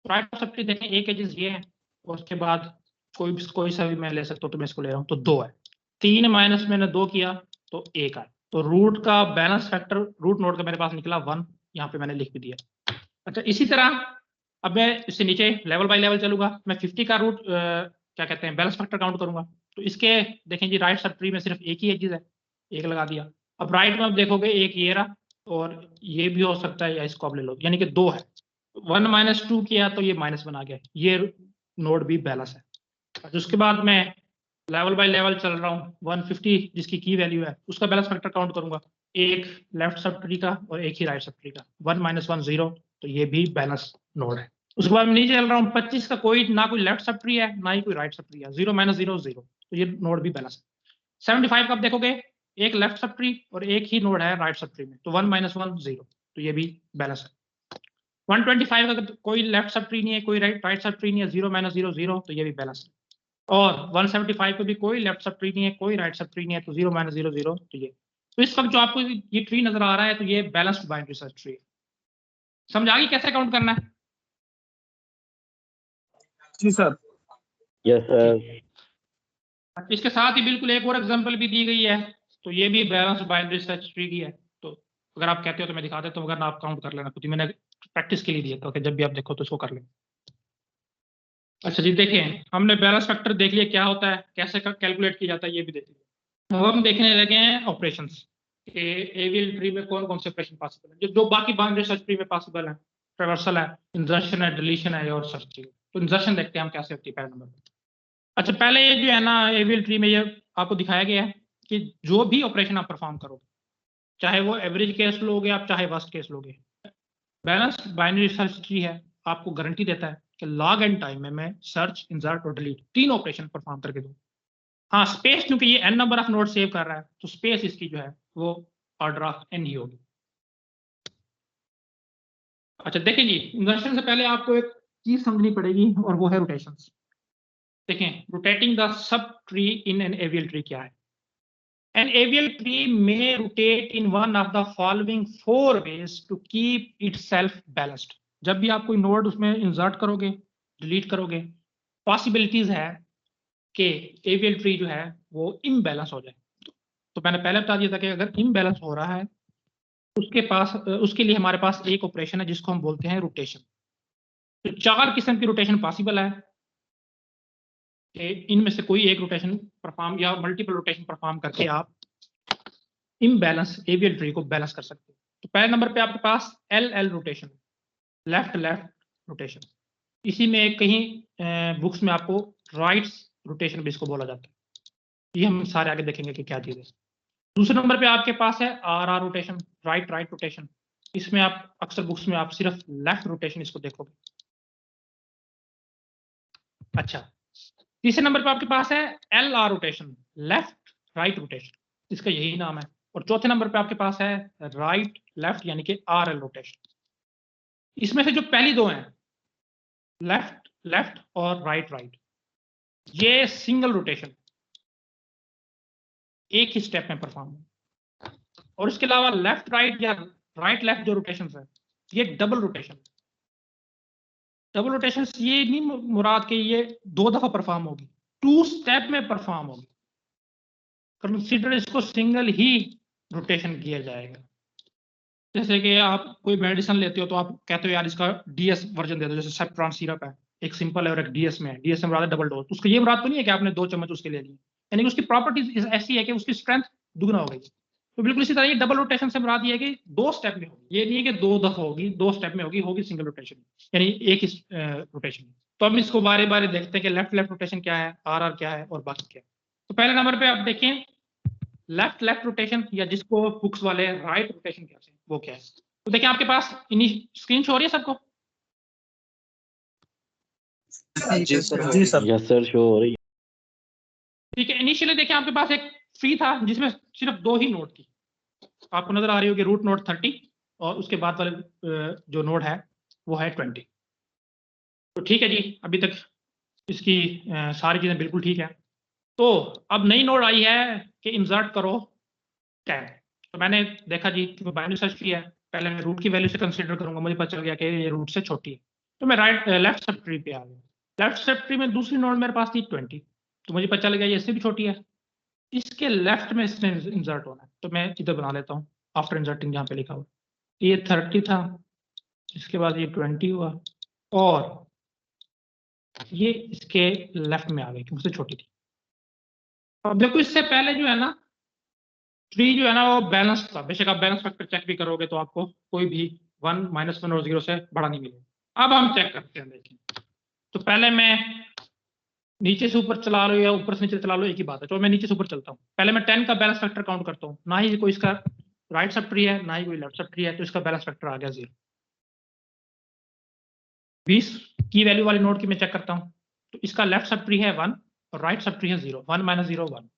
राइट सब ट्री देखें एक एजेस ये है और उसके बाद कोई सा भी मैं ले सकता हूँ, तो मैं इसको ले रहा हूँ, तो 2 है। 3 माइनस मैंने 2 किया तो 1 है। तो रूट का बैलेंस फैक्टर रूट नोड का मेरे पास निकला 1, यहाँ पे मैंने लिख भी दिया। अच्छा, इसी तरह अब मैं इससे नीचे लेवल बाय लेवल चलूंगा। मैं 50 का रूट क्या कहते हैं बैलेंस फैक्टर काउंट करूंगा। तो इसके देखें जी राइट सब ट्री में सिर्फ एक ही एजेस है, एक लगा दिया। अब राइट में आप देखोगे एक ये रहा और ये भी हो सकता है, या इसको आप ले लो, यानी कि 2 है। 1 माइनस 2 किया तो ये -1 आ गया, ये नोड भी बैलेंस है। अच्छा, उसके बाद मैं लेवल बाय लेवल चल रहा हूँ। 150 जिसकी की वैल्यू है उसका बैलेंस फैक्टर काउंट करूंगा, एक लेफ्ट सब ट्री का और एक ही राइट सब ट्री का। 1 - 1 0, तो ये भी बैलेंस नोड है। उसके बाद मैं नीचे चल रहा हूँ, 25 का कोई ना कोई लेफ्ट सब ट्री है ना ही कोई राइट सब ट्री है। 0 - 0 0, तो ये नोड भी बैलेंस है। 75 का आप देखोगे एक लेफ्ट सब ट्री और एक ही नोड है राइट सब ट्री में, तो 1 - 1 0, तो ये भी बैलेंस है। 125 का कोई लेफ्ट सब ट्री नहीं है, कोई राइट सब ट्री नहीं है, 0 - 0 0, तो ये भी बैलेंस है। और 175 पे भी कोई लेफ्ट सब ट्री नहीं है, कोई राइट सब ट्री नहीं है, तो 0 - 0 0, तो ये। तो इस वक्त जो आपको ये ट्री नजर आ रहा है, तो ये बैलेंस्ड बाइनरी सर्च ट्री है। समझ आ गई कैसे काउंट करना है? जी सर। Yes sir. इसके साथ ही बिल्कुल एक और एग्जांपल भी दी गई है, तो ये भी बैलेंस्ड बाइनरी सर्च ट्री की है। तो अगर आप कहते हो तो मैं दिखा देता हूँ, अगर आप काउंट कर लेना खुद ही, मैंने प्रैक्टिस के लिए दिया था कि जब भी आप देखो तो इसको कर लें। अच्छा जी, देखिए हमने बैलेंस फैक्टर देख लिया क्या होता है, कैसे कैलकुलेट किया जाता है, ये भी देख लिया। अब हम देखने लगे हैं ऑपरेशंस कि एवीएल ट्री में कौन कौन से ऑपरेशन पॉसिबल है, जो बाकी बाइनरी सर्च ट्री में पॉसिबल है। ट्रैवर्सल है, इंसर्शन है, डिलीशन है और सर्चिंग। तो इंसर्शन देखते हैं हम कैसे होती है पहले नंबर पर। अच्छा, पहले ये जो है ना एवीएल ट्री में ये आपको दिखाया गया है कि जो भी ऑपरेशन आप परफॉर्म करोगे, चाहे वो एवरेज केस लोगे आप, चाहे वर्स्ट केस लोगे, बैलेंस बाइनरी सर्च ट्री है आपको गारंटी देता है कि लॉग एंड टाइम में मैं सर्च, इंसर्ट और डिलीट 3 ऑपरेशन परफॉर्म करके दूं। हाँ, स्पेस क्योंकि ये n number of node save कर रहा है, तो स्पेस इसकी जो है वो ऑर्डर ऑफ n ही होगी। अच्छा देखिए जी, इंसर्शन से पहले आपको एक चीज समझनी पड़ेगी और वो है रोटेशंस। देखें, rotating the sub tree in an AVL tree क्या है? An avial tree may rotate in one of the following 4 ways to keep itself balanced. जब भी आप कोई नोड उसमें इंसर्ट करोगे, डिलीट करोगे, पॉसिबिलिटीज है कि एवियल ट्री जो है वो इम्बैलेंस हो जाए। तो मैंने पहले बता दिया था कि अगर इम्बैलेंस हो रहा है उसके लिए हमारे पास एक ऑपरेशन है जिसको हम बोलते हैं रोटेशन। तो 4 किस्म की रोटेशन पॉसिबल है कि इनमें से कोई एक रोटेशन परफॉर्म या मल्टीपल रोटेशन परफॉर्म करके आप इम्बैलेंस एवियल ट्री को बैलेंस कर सकते हो। तो पहले नंबर पे आपके पास LL rotation, left left rotation. इसी में कहीं बुक्स में आपको राइट रोटेशन भी इसको बोला जाता है। ये हम सारे आगे देखेंगे कि क्या चीज़ है। दूसरे नंबर पे आपके पास है RR rotation, right right rotation. इसमें आप अक्सर बुक्स में आप सिर्फ लेफ्ट रोटेशन इसको देखोगे। अच्छा, तीसरे नंबर पे आपके पास है LR rotation, left right rotation, इसका यही नाम है। और चौथे नंबर पे आपके पास है राइट लेफ्ट यानी कि RL रोटेशन। इसमें से जो पहली दो हैं लेफ्ट लेफ्ट और राइट राइट, ये सिंगल रोटेशन एक ही स्टेप में परफॉर्म है। और इसके अलावा लेफ्ट राइट या राइट लेफ्ट जो रोटेशन है ये डबल रोटेशन। डबल रोटेशन ये नहीं मुराद के ये 2 दफा परफॉर्म होगी, 2 स्टेप में परफॉर्म होगी। कंसीडर इसको सिंगल ही रोटेशन किया जाएगा। जैसे कि आप कोई मेडिसिन लेते हो तो आप कहते हो यार इसका DS वर्जन दे दो, जैसे सेप्ट्रॉन सिरप है, एक सिंपल है और एक DS में है। DS में मुराद डबल डोज, उसका ये मुराद तो नहीं है कि आपने 2 चम्मच उसके ले लिए, यानी कि उसकी प्रॉपर्टीज ऐसी है कि उसकी स्ट्रेंथ दुगना हो गई। तो बिल्कुल इसी तरह ये डबल रोटेशन से मुराद ये है कि 2 स्टेप में होगी, ये नहीं है कि 2 दफा होगी, 2 स्टेप में होगी सिंगल रोटेशन, यानी एक ही रोटेशन। तो हम इसको बारे बारे देखते हैं कि लेफ्ट लेफ्ट रोटेशन क्या है, RR क्या है और बाकी क्या है। तो पहले नंबर पे आप देखें लेफ्ट लेफ्ट रोटेशन, या जिसको बुक्स वाले राइट रोटेशन कहते हैं, वो क्या है। तो देखिए आपके पास स्क्रीन शो हो रही है सबको? जी सर। जी सर। यस सर, शो हो रही है। ठीक है, इनिशियली देखिए आपके पास एक ट्री था जिसमें सिर्फ 2 ही नोड थी। आपको नजर आ रही होगी रूट नोड 30 और उसके बाद वाले जो नोड है वो है 20। तो ठीक है जी, अभी तक इसकी सारी चीजें बिल्कुल ठीक है। तो अब नई नोड आई है कि इंसर्ट करो 10। तो मैंने देखा जी बाइनरी सर्च किया, पहले मैं रूट की वैल्यू से कंसीडर करूंगा, मुझे पता चल गया कि ये रूट से छोटी है, तो मैं लेफ्ट सब ट्री पे आ गया। लेफ्ट सब ट्री में दूसरी नोड मेरे पास थी 20, तो मुझे पता चल गया ये इससे भी छोटी है, इसके लेफ्ट में इसने इंसर्ट होना है, तो मैं इधर बना लेता हूँ आफ्टर इंसर्टिंग, जहाँ पे लिखा हुआ ये 30 था, इसके बाद ये 20 हुआ, और ये इसके लेफ्ट में आ गई क्योंकि उससे छोटी थी। अब देखो इससे पहले जो है ना ट्री जो है ना वो बैलेंस था, बेशक आप बैलेंस फैक्टर चेक भी करोगे तो आपको कोई भी 1, -1 और 0 से बड़ा नहीं मिलेगा। अब हम चेक करते हैं, देखिए तो पहले मैं नीचे से ऊपर चला लो या ऊपर से नीचे चला लो, एक ही बात है। तो मैं नीचे से ऊपर चलता हूँ, पहले मैं 10 का बैलेंस फैक्टर काउंट करता हूँ, ना ही कोई इसका राइट सब ट्री है ना ही कोई लेफ्ट सब ट्री है, तो इसका बैलेंस फैक्टर आ गया 0। 20 की वैल्यू वाली नोड की मैं चेक करता हूँ, तो इसका लेफ्ट सब ट्री है 1 और राइट सब ट्री है 0, 1 - 0 1।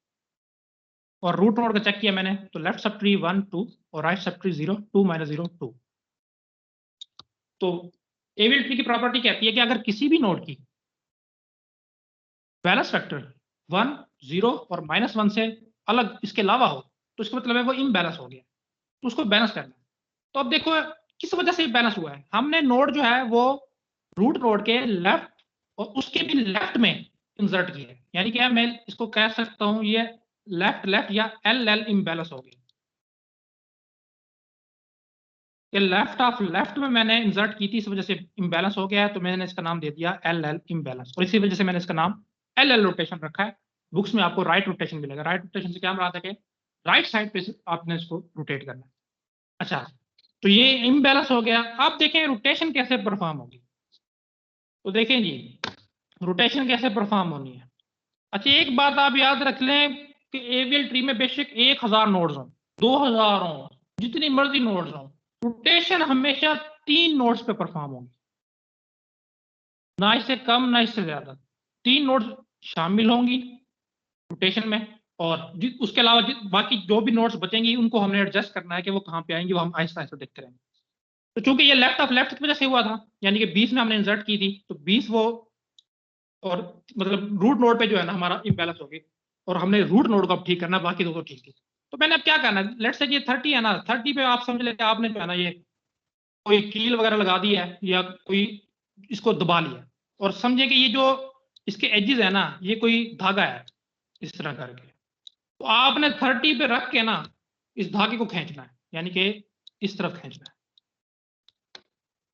और रूट नोड का चेक किया मैंने, तो लेफ्ट सब ट्री 1 2 और राइट सब ट्री 0, 2 - 0 2। तो एविल ट्री की प्रॉपर्टी कहती है कि अगर किसी भी नोड की बैलेंस फैक्टर 1 0 और -1 से अलग इसके अलावा हो, तो इसका मतलब है वो इम्बैलेंस हो गया, तो उसको बैलेंस करना है। तो अब देखो किस वजह से बैलेंस हुआ है, हमने नोड जो है वो रूट नोड के लेफ्ट और उसके भी लेफ्ट में इंसर्ट किया है, यानी कि मैं इसको कह सकता हूं ये लेफ्ट लेफ्ट या एल एल इम्बैलेंस हो गया। ये लेफ्ट ऑफ लेफ्ट में मैंने इंसर्ट की थी, इस वजह से इम्बैलेंस हो गया है, तो मैंने इसका नाम दे दिया एल एल इम्बैलेंस, और इसी वजह से मैंने इसका नाम एल एल रोटेशन रखा है। बुक्स में आपको राइट रोटेशन मिलेगा, राइट रोटेशन से क्या रहा था कि राइट साइड पे आपने इसको रोटेट करना है। अच्छा, तो ये इम्बैलेंस हो गया। अब देखें रोटेशन कैसे परफॉर्म होगी, तो देखें जी रोटेशन कैसे परफॉर्म होनी है। अच्छा, एक बात आप याद रख लें कि एवीएल ट्री में बेशक 1000 नोड्स हों, 2000 हों, जितनी मर्जी नोड्स हों, रोटेशन हमेशा 3 नोड्स पे परफॉर्म होगी, ना इससे कम ना इससे ज्यादा। 3 नोड्स शामिल होंगी रोटेशन में, और उसके अलावा बाकी जो भी नोड्स बचेंगी उनको हमने एडजस्ट करना है कि वो कहाँ पे आएंगे, वो हम आहिस्ता आहिस्ता देखते रहेंगे। तो चूंकि ये लेफ्ट ऑफ लेफ्ट की वजह से हुआ था, यानी कि 20 में हमने इंसर्ट की थी, तो 20 वो और मतलब रूट नोड पे जो है ना हमारा इम्बैलेंस होगी, और हमने रूट नोड को अब ठीक करना, बाकी दो तो ठीक थी। तो मैंने अब क्या करना है, लेट्स से ये 30 है ना, 30 पे आप समझ लेते आपने जो है ना ये कोई कील वगैरह लगा दी है या कोई इसको दबा लिया, और समझे कि ये जो इसके एजेस है ना ये कोई धागा है इस तरह करके, तो आपने 30 पे रख के ना इस धागे को खींचना है, यानी कि इस तरफ खींचना है।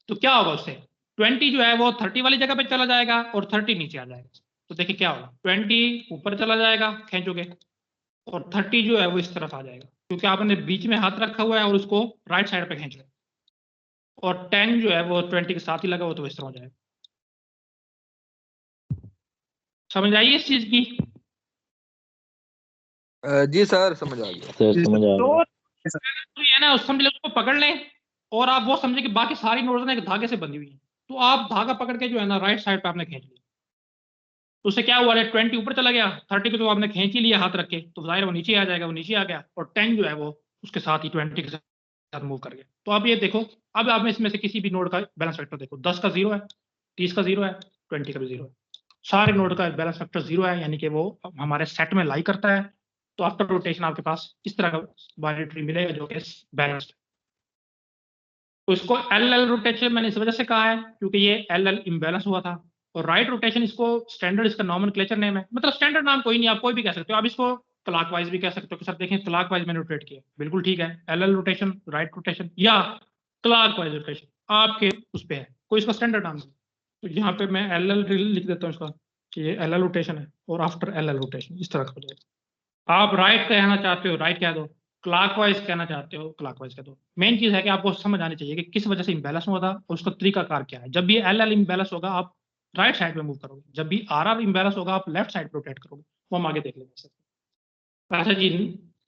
तो क्या होगा उससे 20 जो है वो 30 वाली जगह पे चला जाएगा और 30 नीचे आ जाएगा। तो देखिए क्या होगा, 20 ऊपर चला जाएगा खींचोगे, और 30 जो है वो इस तरफ आ जाएगा, क्योंकि आपने बीच में हाथ रखा हुआ है और उसको राइट साइड पे खींच रहे, और 10 जो है वो 20 के साथ ही लगा हुआ, तो इस तरह हो जाएगा। समझ आई इस चीज की? जी सर समझ आ गया। सर समझ आ गया। तो ये ना समझ ले, उसको पकड़ लें, और आप वो समझे कि बाकी सारी नोड्स ना एक धागे से बंधी हुई है, तो आप धागा पकड़ के जो है ना राइट साइड पे आपने खींच लिया, तो उससे क्या हुआ, 20 ऊपर चला गया, 30 को तो आपने खींच ही लिया हाथ रख के, तो जाहिर वो नीचे आ जाएगा, वो नीचे आ गया, और 10 जो है वो उसके साथ ही 20 के साथ मूव कर गया। तो आप ये देखो, अब आप इसमें से किसी भी नोड का बैलेंस फैक्टर देखो, 10 का 0 है, 30 का 0 है, 20 का भी 0 है, सारे नोड का बैलेंस फैक्टर 0 है, यानी कि वो हमारे सेट में लाई करता है। तो आफ्टर रोटेशन आपके पास इस तरह का बाइनरी ट्री मिलेगा जो कि बैलेंस्ड। तो इसको एल एल रोटेशन मैंने इस वजह से कहा है क्योंकि ये एल एल इम्बैलेंस हुआ था, और राइट रोटेशन इसको स्टैंडर्ड इसका नॉमेनक्लेचर नेम है, मतलब स्टैंडर्ड नाम कोई नहीं, आप कोई भी कह सकते हो, आप इसको क्लॉकवाइज भी कह सकते हो कि सर देखें क्लॉकवाइज मैंने रोटेट किया, बिल्कुल ठीक है, L L rotation, right rotation या क्लॉकवाइज रोटेशन आपके उस पर है, कोई इसका स्टैंडर्ड नाम नहीं। तो यहाँ पे मैं एल एल लिख देता हूँ इसका कि ये एल एल रोटेशन है, और आफ्टर एल एल रोटेशन इस तरह का हो जाएगा। आप राइट कहना चाहते हो राइट कह दो, क्लॉकवाइज कहना चाहते हो क्लॉकवाइज कह दो। मेन चीज है कि आपको समझ आनी चाहिए कि किस वजह से इम्बैलेंस हुआ था और उसका तरीकाकार क्या है। जब भी एल एल इम्बैलेंस होगा आप राइट साइड पे मूव करोगे, जब भी आर आर इम्बैलेंस होगा आप लेफ्ट साइड पे रोटेट करोगे, वो हम आगे देख लेंगे। अच्छा जी,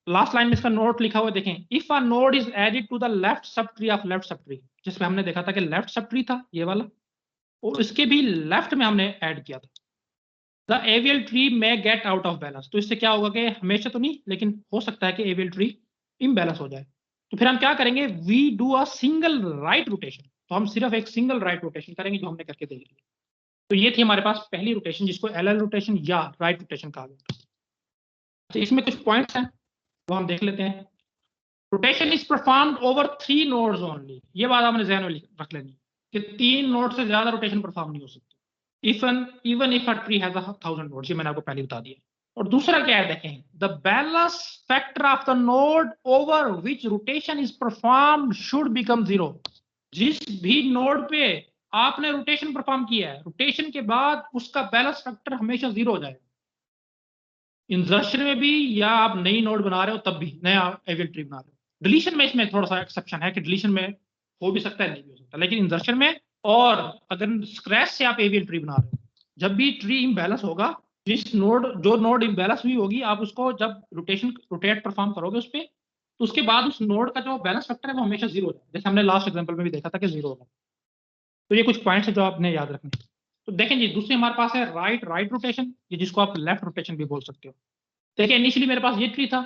लास्ट लाइन में इसका नोट लिखा हुआ देखें, if a node is added to the left sub tree of left sub tree, जिसमें हमने देखा था कि लेफ्ट सब ट्री था ये वाला, और इसके भी लेफ्ट में हमने ऐड किया था, द एवियल ट्री में गेट आउट ऑफ बैलेंस। तो इससे क्या होगा कि हमेशा तो नहीं लेकिन हो सकता है कि एवियल ट्री इम्बैलेंस हो जाए, तो फिर हम क्या करेंगे, we do a single right rotation. तो हम सिर्फ एक सिंगल राइट रोटेशन करेंगे जो हमने करके देख लिया। तो ये थी हमारे पास पहली रोटेशन, जिसको एल रोटेशन या राइट रोटेशन कहा गया। तो इसमें कुछ पॉइंट्स हैं वो हम देख लेते हैं। Rotation is performed over 3 nodes only. ये बात आपने ध्यान में रख लेनी कि 3 नोड से ज्यादा रोटेशन परफॉर्म नहीं हो सकती, even if a tree has 1000 nodes. ये मैंने आपको पहले बता दिया। और दूसरा क्या है, देखें, the balance factor of the node over which rotation is performed should become 0। जिस भी नोड पे आपने रोटेशन परफॉर्म किया है, रोटेशन के बाद उसका बैलेंस फैक्टर हमेशा 0 हो जाएगा। इंसर्शन में भी, या आप नई नोड बना रहे हो तब भी, नया एवियल ट्री बना रहे हो। डिलीशन में इसमें थोड़ा सा एक्सेप्शन है कि डिलीशन में हो भी सकता है, नहीं भी हो सकता, लेकिन इंसर्शन में और अगर स्क्रैच से आप एवियल ट्री बना रहे हो, जब भी ट्री इम्बैलेंस होगा, जो नोड इम्बैलेंस हुई होगी, आप उसको जब रोटेट परफॉर्म करोगे उस पर, तो उसके बाद उस नोड का जो बैलेंस फैक्टर है वो हमेशा 0 होगा। जैसे हमने लास्ट एग्जाम्पल में भी देखा था कि 0 होगा। तो ये कुछ पॉइंट्स है जो आपने याद रखने। तो देखें जी, दूसरी हमारे पास है राइट रोटेशन, जिसको आप लेफ्ट रोटेशन भी बोल सकते हो। देखिए, इनिशियली मेरे पास ये ट्री था,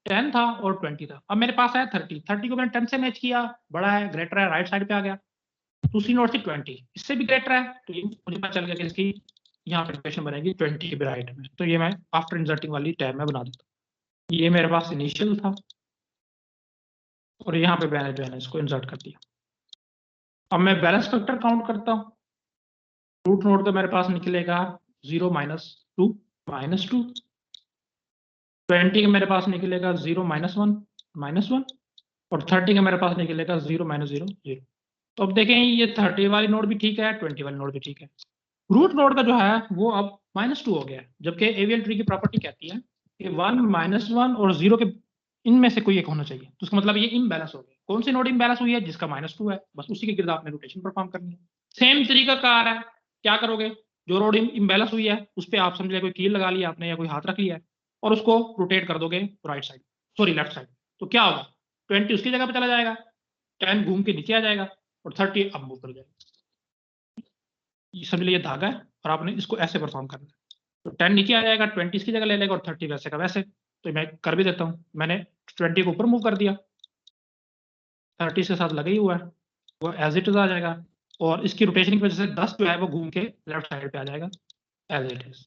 10 था और 20 था। अब मेरे पास है 30 को मैंने 10 से मैच किया, बड़ा है, ग्रेटर है, राइट साइड पे आ गया। दूसरी नोड थी 20, इससे भी ग्रेटर है, तो ये मुझे पता चल गया कि इसकी यहाँ पे रोटेशन बनेगी 20 के भी राइट में। तो ये मैं आफ्टर इंसर्टिंग वाली टैब में बना देता हूँ। ये मेरे पास इनिशियल था और यहाँ पे मैंने इसको इंसर्ट कर दिया। अब मैं बैलेंस फैक्टर काउंट करता हूँ। रूट नोड का मेरे पास निकलेगा 0 -2 -2। 20 का मेरे पास निकलेगा 0 -1 -1 और 30 का मेरे पास निकलेगा 0 -0 0। तो अब देखें, ये 30 वाली नोड भी ठीक है, 20 वाली नोड भी ठीक है। रूट नोड का जो है वो अब -2 हो गया है, जबकि एवियल ट्री की प्रॉपर्टी कहती है कि 1 -1 और 0 के इनमें से कोई एक होना चाहिए। तो उसका मतलब ये इम्बैलेंस हो गया। कौन सी नोड इम्बैलेंस हुई है? जिसका -2 है, बस उसी के गिर्द आपने रोटेशन परफॉर्म करनी है। सेम तरीका कार है, क्या करोगे, जो रोड इम्बैलेंस हुई है उस पर आप समझ लिया कोई कील लगा लिया आपने या कोई हाथ रख लिया है और उसको रोटेट कर दोगे right side, sorry left side. तो क्या होगा, 20 उसकी जगह पे चला जाएगा, 10 घूम के नीचे आ जाएगा और 30 अब मूव कर जाएगा। ये समझ लिया धागा है और आपने इसको ऐसे परफॉर्म करना है। तो 10 नीचे आ जाएगा, 20 इसकी जगह ले लेगा और 30 वैसे का वैसे। तो मैं कर भी देता हूँ, मैंने 20 को ऊपर मूव कर दिया, 30 के साथ लगा ही हुआ है, वो एज इट इज आ जाएगा और इसकी रोटेशन की वजह से 10 जो है वो घूम के लेफ्ट साइड पे आ जाएगा एज इट इज।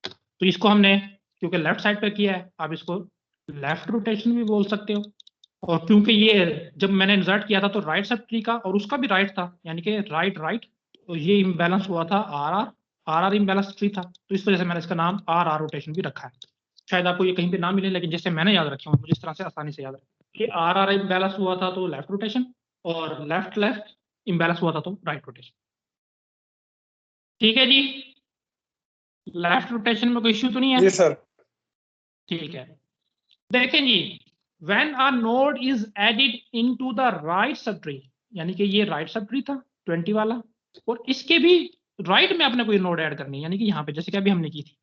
तो इसको हमने क्योंकि लेफ्ट साइड पे किया है, आप इसको लेफ्ट रोटेशन भी बोल सकते हो। और क्योंकि ये जब मैंने इंसर्ट किया था तो राइट सब ट्री का और उसका भी राइट था, यानी कि राइट, तो ये इम्बैलेंस हुआ था आर इम्बैलेंस ट्री था, तो इस वजह से मैंने इसका नाम आर रोटेशन भी रखा है। शायद आपको ये कहीं पे ना मिले, लेकिन जैसे मैंने याद रखा हूँ, मुझे इस तरह से आसानी से याद रखा कि आर इम्बैलेंस हुआ था तो लेफ्ट रोटेशन, और लेफ्ट इम्बैलेंस हुआ था तो राइट रोटेशन। ठीक है जी, लेफ्ट रोटेशन में कोई इश्यू तो नहीं है? जी सर। ठीक है, देखें जी, when a node is added into the right subtree, यानी कि ये राइट सबट्री था 20 वाला, और इसके भी राइट में आपने कोई नोड ऐड करनी है, यानी कि यहाँ पे जैसे कि अभी हमने की थी।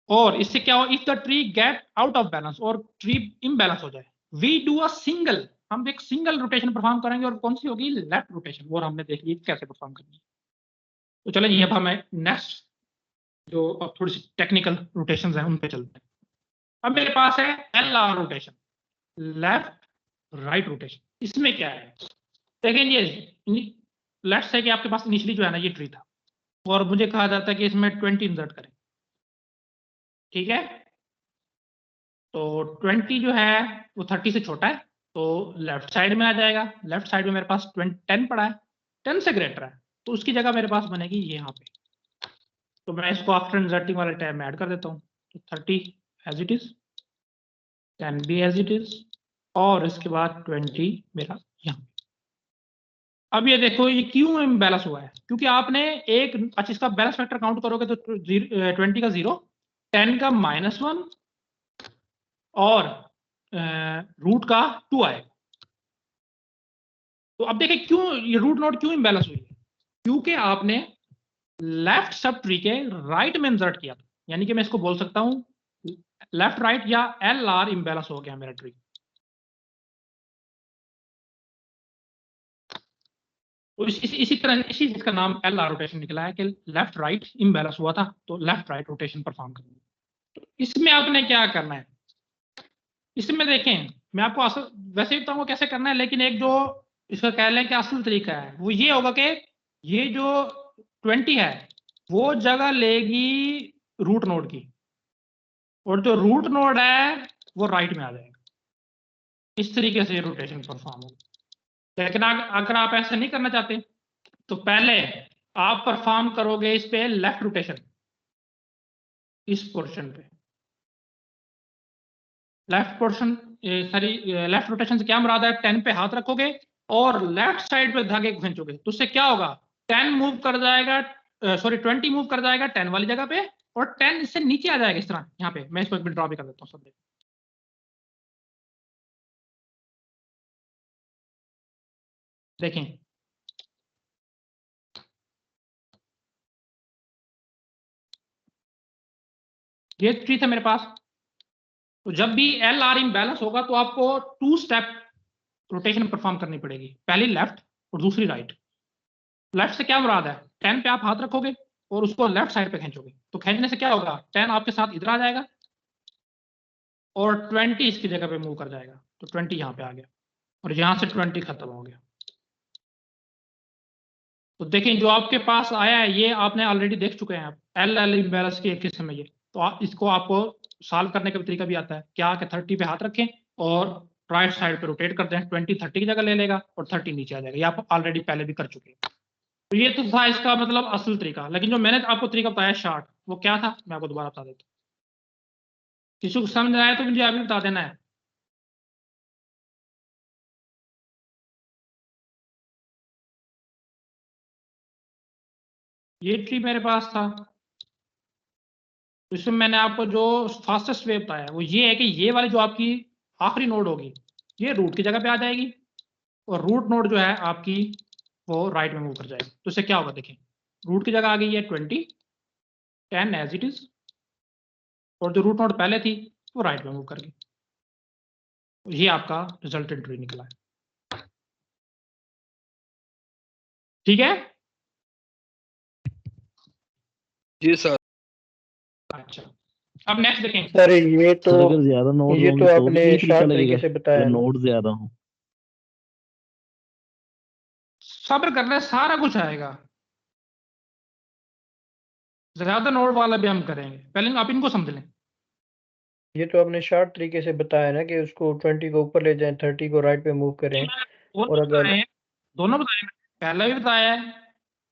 और इससे क्या हो, if the tree get out of balance, और ट्री इम्बैलेंस हो जाए, वी डू अ सिंगल, हम एक सिंगल रोटेशन परफॉर्म करेंगे, और कौन सी होगी, लेफ्ट रोटेशन, और हमने देख ली कैसे परफॉर्म करनी है। तो चलें जी, अब हमें नेक्स्ट जो अब थोड़ी सी टेक्निकल रोटेशन हैं उन पे चलते हैं। अब मेरे पास है LR rotation, left right rotation. इसमें क्या है, देखें ये लेफ्ट से कि आपके पास इनिशियली जो है ना ये ट्री था, और मुझे कहा जाता है कि इसमें 20 इंसर्ट करें, ठीक है। तो 20 जो है वो 30 से छोटा है, तो लेफ्ट साइड में आ जाएगा। लेफ्ट साइड में मेरे पास 10 पड़ा है, 10 से ग्रेटर है, तो उसकी जगह मेरे पास बनेगी यहाँ पे। तो मैं इसको आफ्टर इंसर्टिंग वाले टाइम में ऐड कर देता हूँ। तो 30 एज इट इज, 10 भी एज इट इज, और इसके बाद 20 मेरा यहाँ। अब ये देखो ये क्यों इम्बैलेंस हुआ है, क्योंकि आपने एक, अच्छा इसका बैलेंस फैक्टर काउंट करोगे तो 20 का 0, 10 का -1 और रूट का 2 आएगा। तो अब देखें क्यों ये रूट नोड क्यों इम्बैलेंस हुई है, क्योंकि आपने लेफ्ट सब ट्री के राइट में इंसर्ट किया था, यानी कि मैं इसको बोल सकता हूं लेफ्ट राइट या LR इम्बैलेंस हो गया मेरा ट्री। तो इसी तरह इसी चीज का नाम LR रोटेशन निकला है कि लेफ्ट राइट इम्बैलेंस हुआ था, तो लेफ्ट राइट रोटेशन परफॉर्म करना है। तो इसमें आपने क्या करना है, इसमें देखें मैं आपको वैसे ही बताऊंगा कैसे करना है, लेकिन एक जो इसका कह लें कि असल तरीका है वो ये होगा कि ये जो 20 है वो जगह लेगी रूट नोड की, और जो रूट नोड है वो राइट में आ जाएगा। इस तरीके से रोटेशन परफॉर्म होगा। लेकिन अगर आप ऐसा नहीं करना चाहते तो पहले आप परफॉर्म करोगे इस पे लेफ्ट रोटेशन, इस पोर्शन पे left portion, sorry left rotation से क्या मुराद है, 10 पे हाथ रखोगे और लेफ्ट साइड पे धागे को खींचोगे, तो उससे क्या होगा, 10 मूव कर जाएगा, सॉरी 20 मूव कर जाएगा 10 वाली जगह पे, और 10 इससे नीचे आ जाएगा इस तरह। यहाँ पे मैं इसको एक ड्रॉ भी कर देता हूँ सब देखें। ये ट्री था मेरे पास, तो जब भी एल आर इम्बैलेंस होगा तो आपको 2 स्टेप रोटेशन परफॉर्म करनी पड़ेगी, पहली लेफ्ट और दूसरी राइट। लेफ्ट से क्या मुराद है, 10 पे आप हाथ रखोगे और उसको लेफ्ट साइड पे खींचोगे, तो खींचने से क्या होगा, 10 आपके साथ इधर आ जाएगा और 20 इसकी जगह पे मूव कर जाएगा, तो 20 यहाँ पे आ गया और यहाँ से 20 खत्म हो गया। तो देखें जो आपके पास आया है ये आपने ऑलरेडी देख चुके हैं आप, एल एल इम्बैलेंस की एक किस्म है ये। तो इसको आपको सॉल्व करने का तरीका भी आता है, क्या कि 30 पे हाथ रखें और राइट साइड पे रोटेट कर दें, 20 30 की जगह ले लेगा और 30 नीचे आ जाएगा। ये आप ऑलरेडी पहले भी कर चुके हैं। तो ये तो था इसका मतलब असल तरीका, लेकिन जो मैंने आपको तरीका बताया शॉर्ट, वो क्या था मैं आपको दोबारा बता देता हूँ। किसी को समझ आया तो मुझे अभी बता देना है। ये ट्री मेरे पास था, इसमें मैंने आपको जो फास्टेस्ट वे बताया वो ये है कि ये वाली जो आपकी आखिरी नोड होगी ये रूट की जगह पे आ जाएगी, और रूट नोड जो है आपकी वो राइट में मूव कर जाएगी। तो इससे क्या होगा, देखें रूट की जगह आ गई है 20, 10 एज इट इज, और जो रूट नोड पहले थी वो राइट में मूव कर गई। ये आपका रिजल्टेंट ट्री निकला है, ठीक है जी सर। अच्छा अब नेक्स्ट देखें। सर ये तो सर अगर ज्यादा नोड ये होंगे तो तो भी आपने यही तरीका शॉर्ट लगेगा, तरीके से बताया अगर ना। नोड ज्यादा हो। सब्र करना, सारा कुछ आएगा, ज्यादा नोड वाला भी हम करेंगे, पहले आप इनको समझ लें। ये तो आपने शॉर्ट तरीके से बताया ना कि उसको 20 को ऊपर ले जाएं, 30 को राइट पे मूव करें। और अगर दोनों बताए, पहले भी बताया है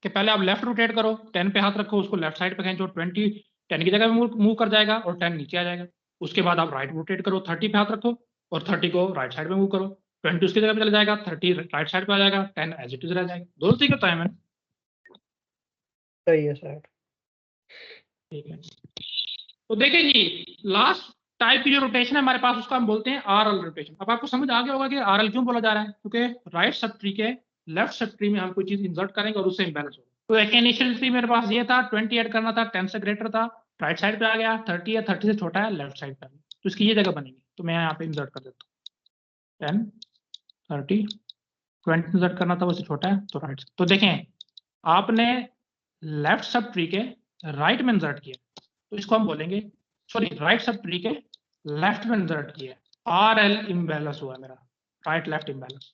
कि पहले आप लेफ्ट रोटेट करो, 10 पे हाथ रखो, उसको लेफ्ट साइड पे खींचो, 20 10 की जगह मूव कर जाएगा और 10 नीचे आ जाएगा। उसके बाद आप राइट रोटेट करो, 30 पे हाथ रखो और 30 को राइट साइड में मूव करो, 20 उसकी जगह पे चला जाएगा, 30 राइट साइड पे आ जाएगा, 10 एज इट इज रह जाएगा। दोनों तरीके बताए मैंने, सही है सर। ठीक है। तो देखिए जी लास्ट टाइप की जो रोटेशन है हमारे पास उसका हम बोलते हैं आरएल रोटेशन। अब आपको समझ आ गया होगा कि आरएल क्यों बोला जा रहा है, क्योंकि राइट सब ट्री के लेफ्ट सब ट्री में हम कोई चीज इंसर्ट करेंगे और उससे इंबैलेंस होगा। तो एक इनिशियल ट्री मेरे पास ये था, 20 ऐड करना था, 10 से ग्रेटर था, राइट साइड पे आ गया, 30 है, 30 से छोटा है, लेफ्ट साइड पे आ गया, तो इसकी ये जगह बनेगी। तो मैं यहाँ पे इंसर्ट कर देता हूँ 10 30 20 इंसर्ट करना था, उससे छोटा है तो राइट। तो देखें आपने लेफ्ट सब ट्री के राइट में इंसर्ट किया, तो इसको हम बोलेंगे, सॉरी राइट सब ट्री के लेफ्ट में इंसर्ट किया, आर एल इम्बैलेंस हुआ मेरा, राइट लेफ्ट इम्बैलेंस।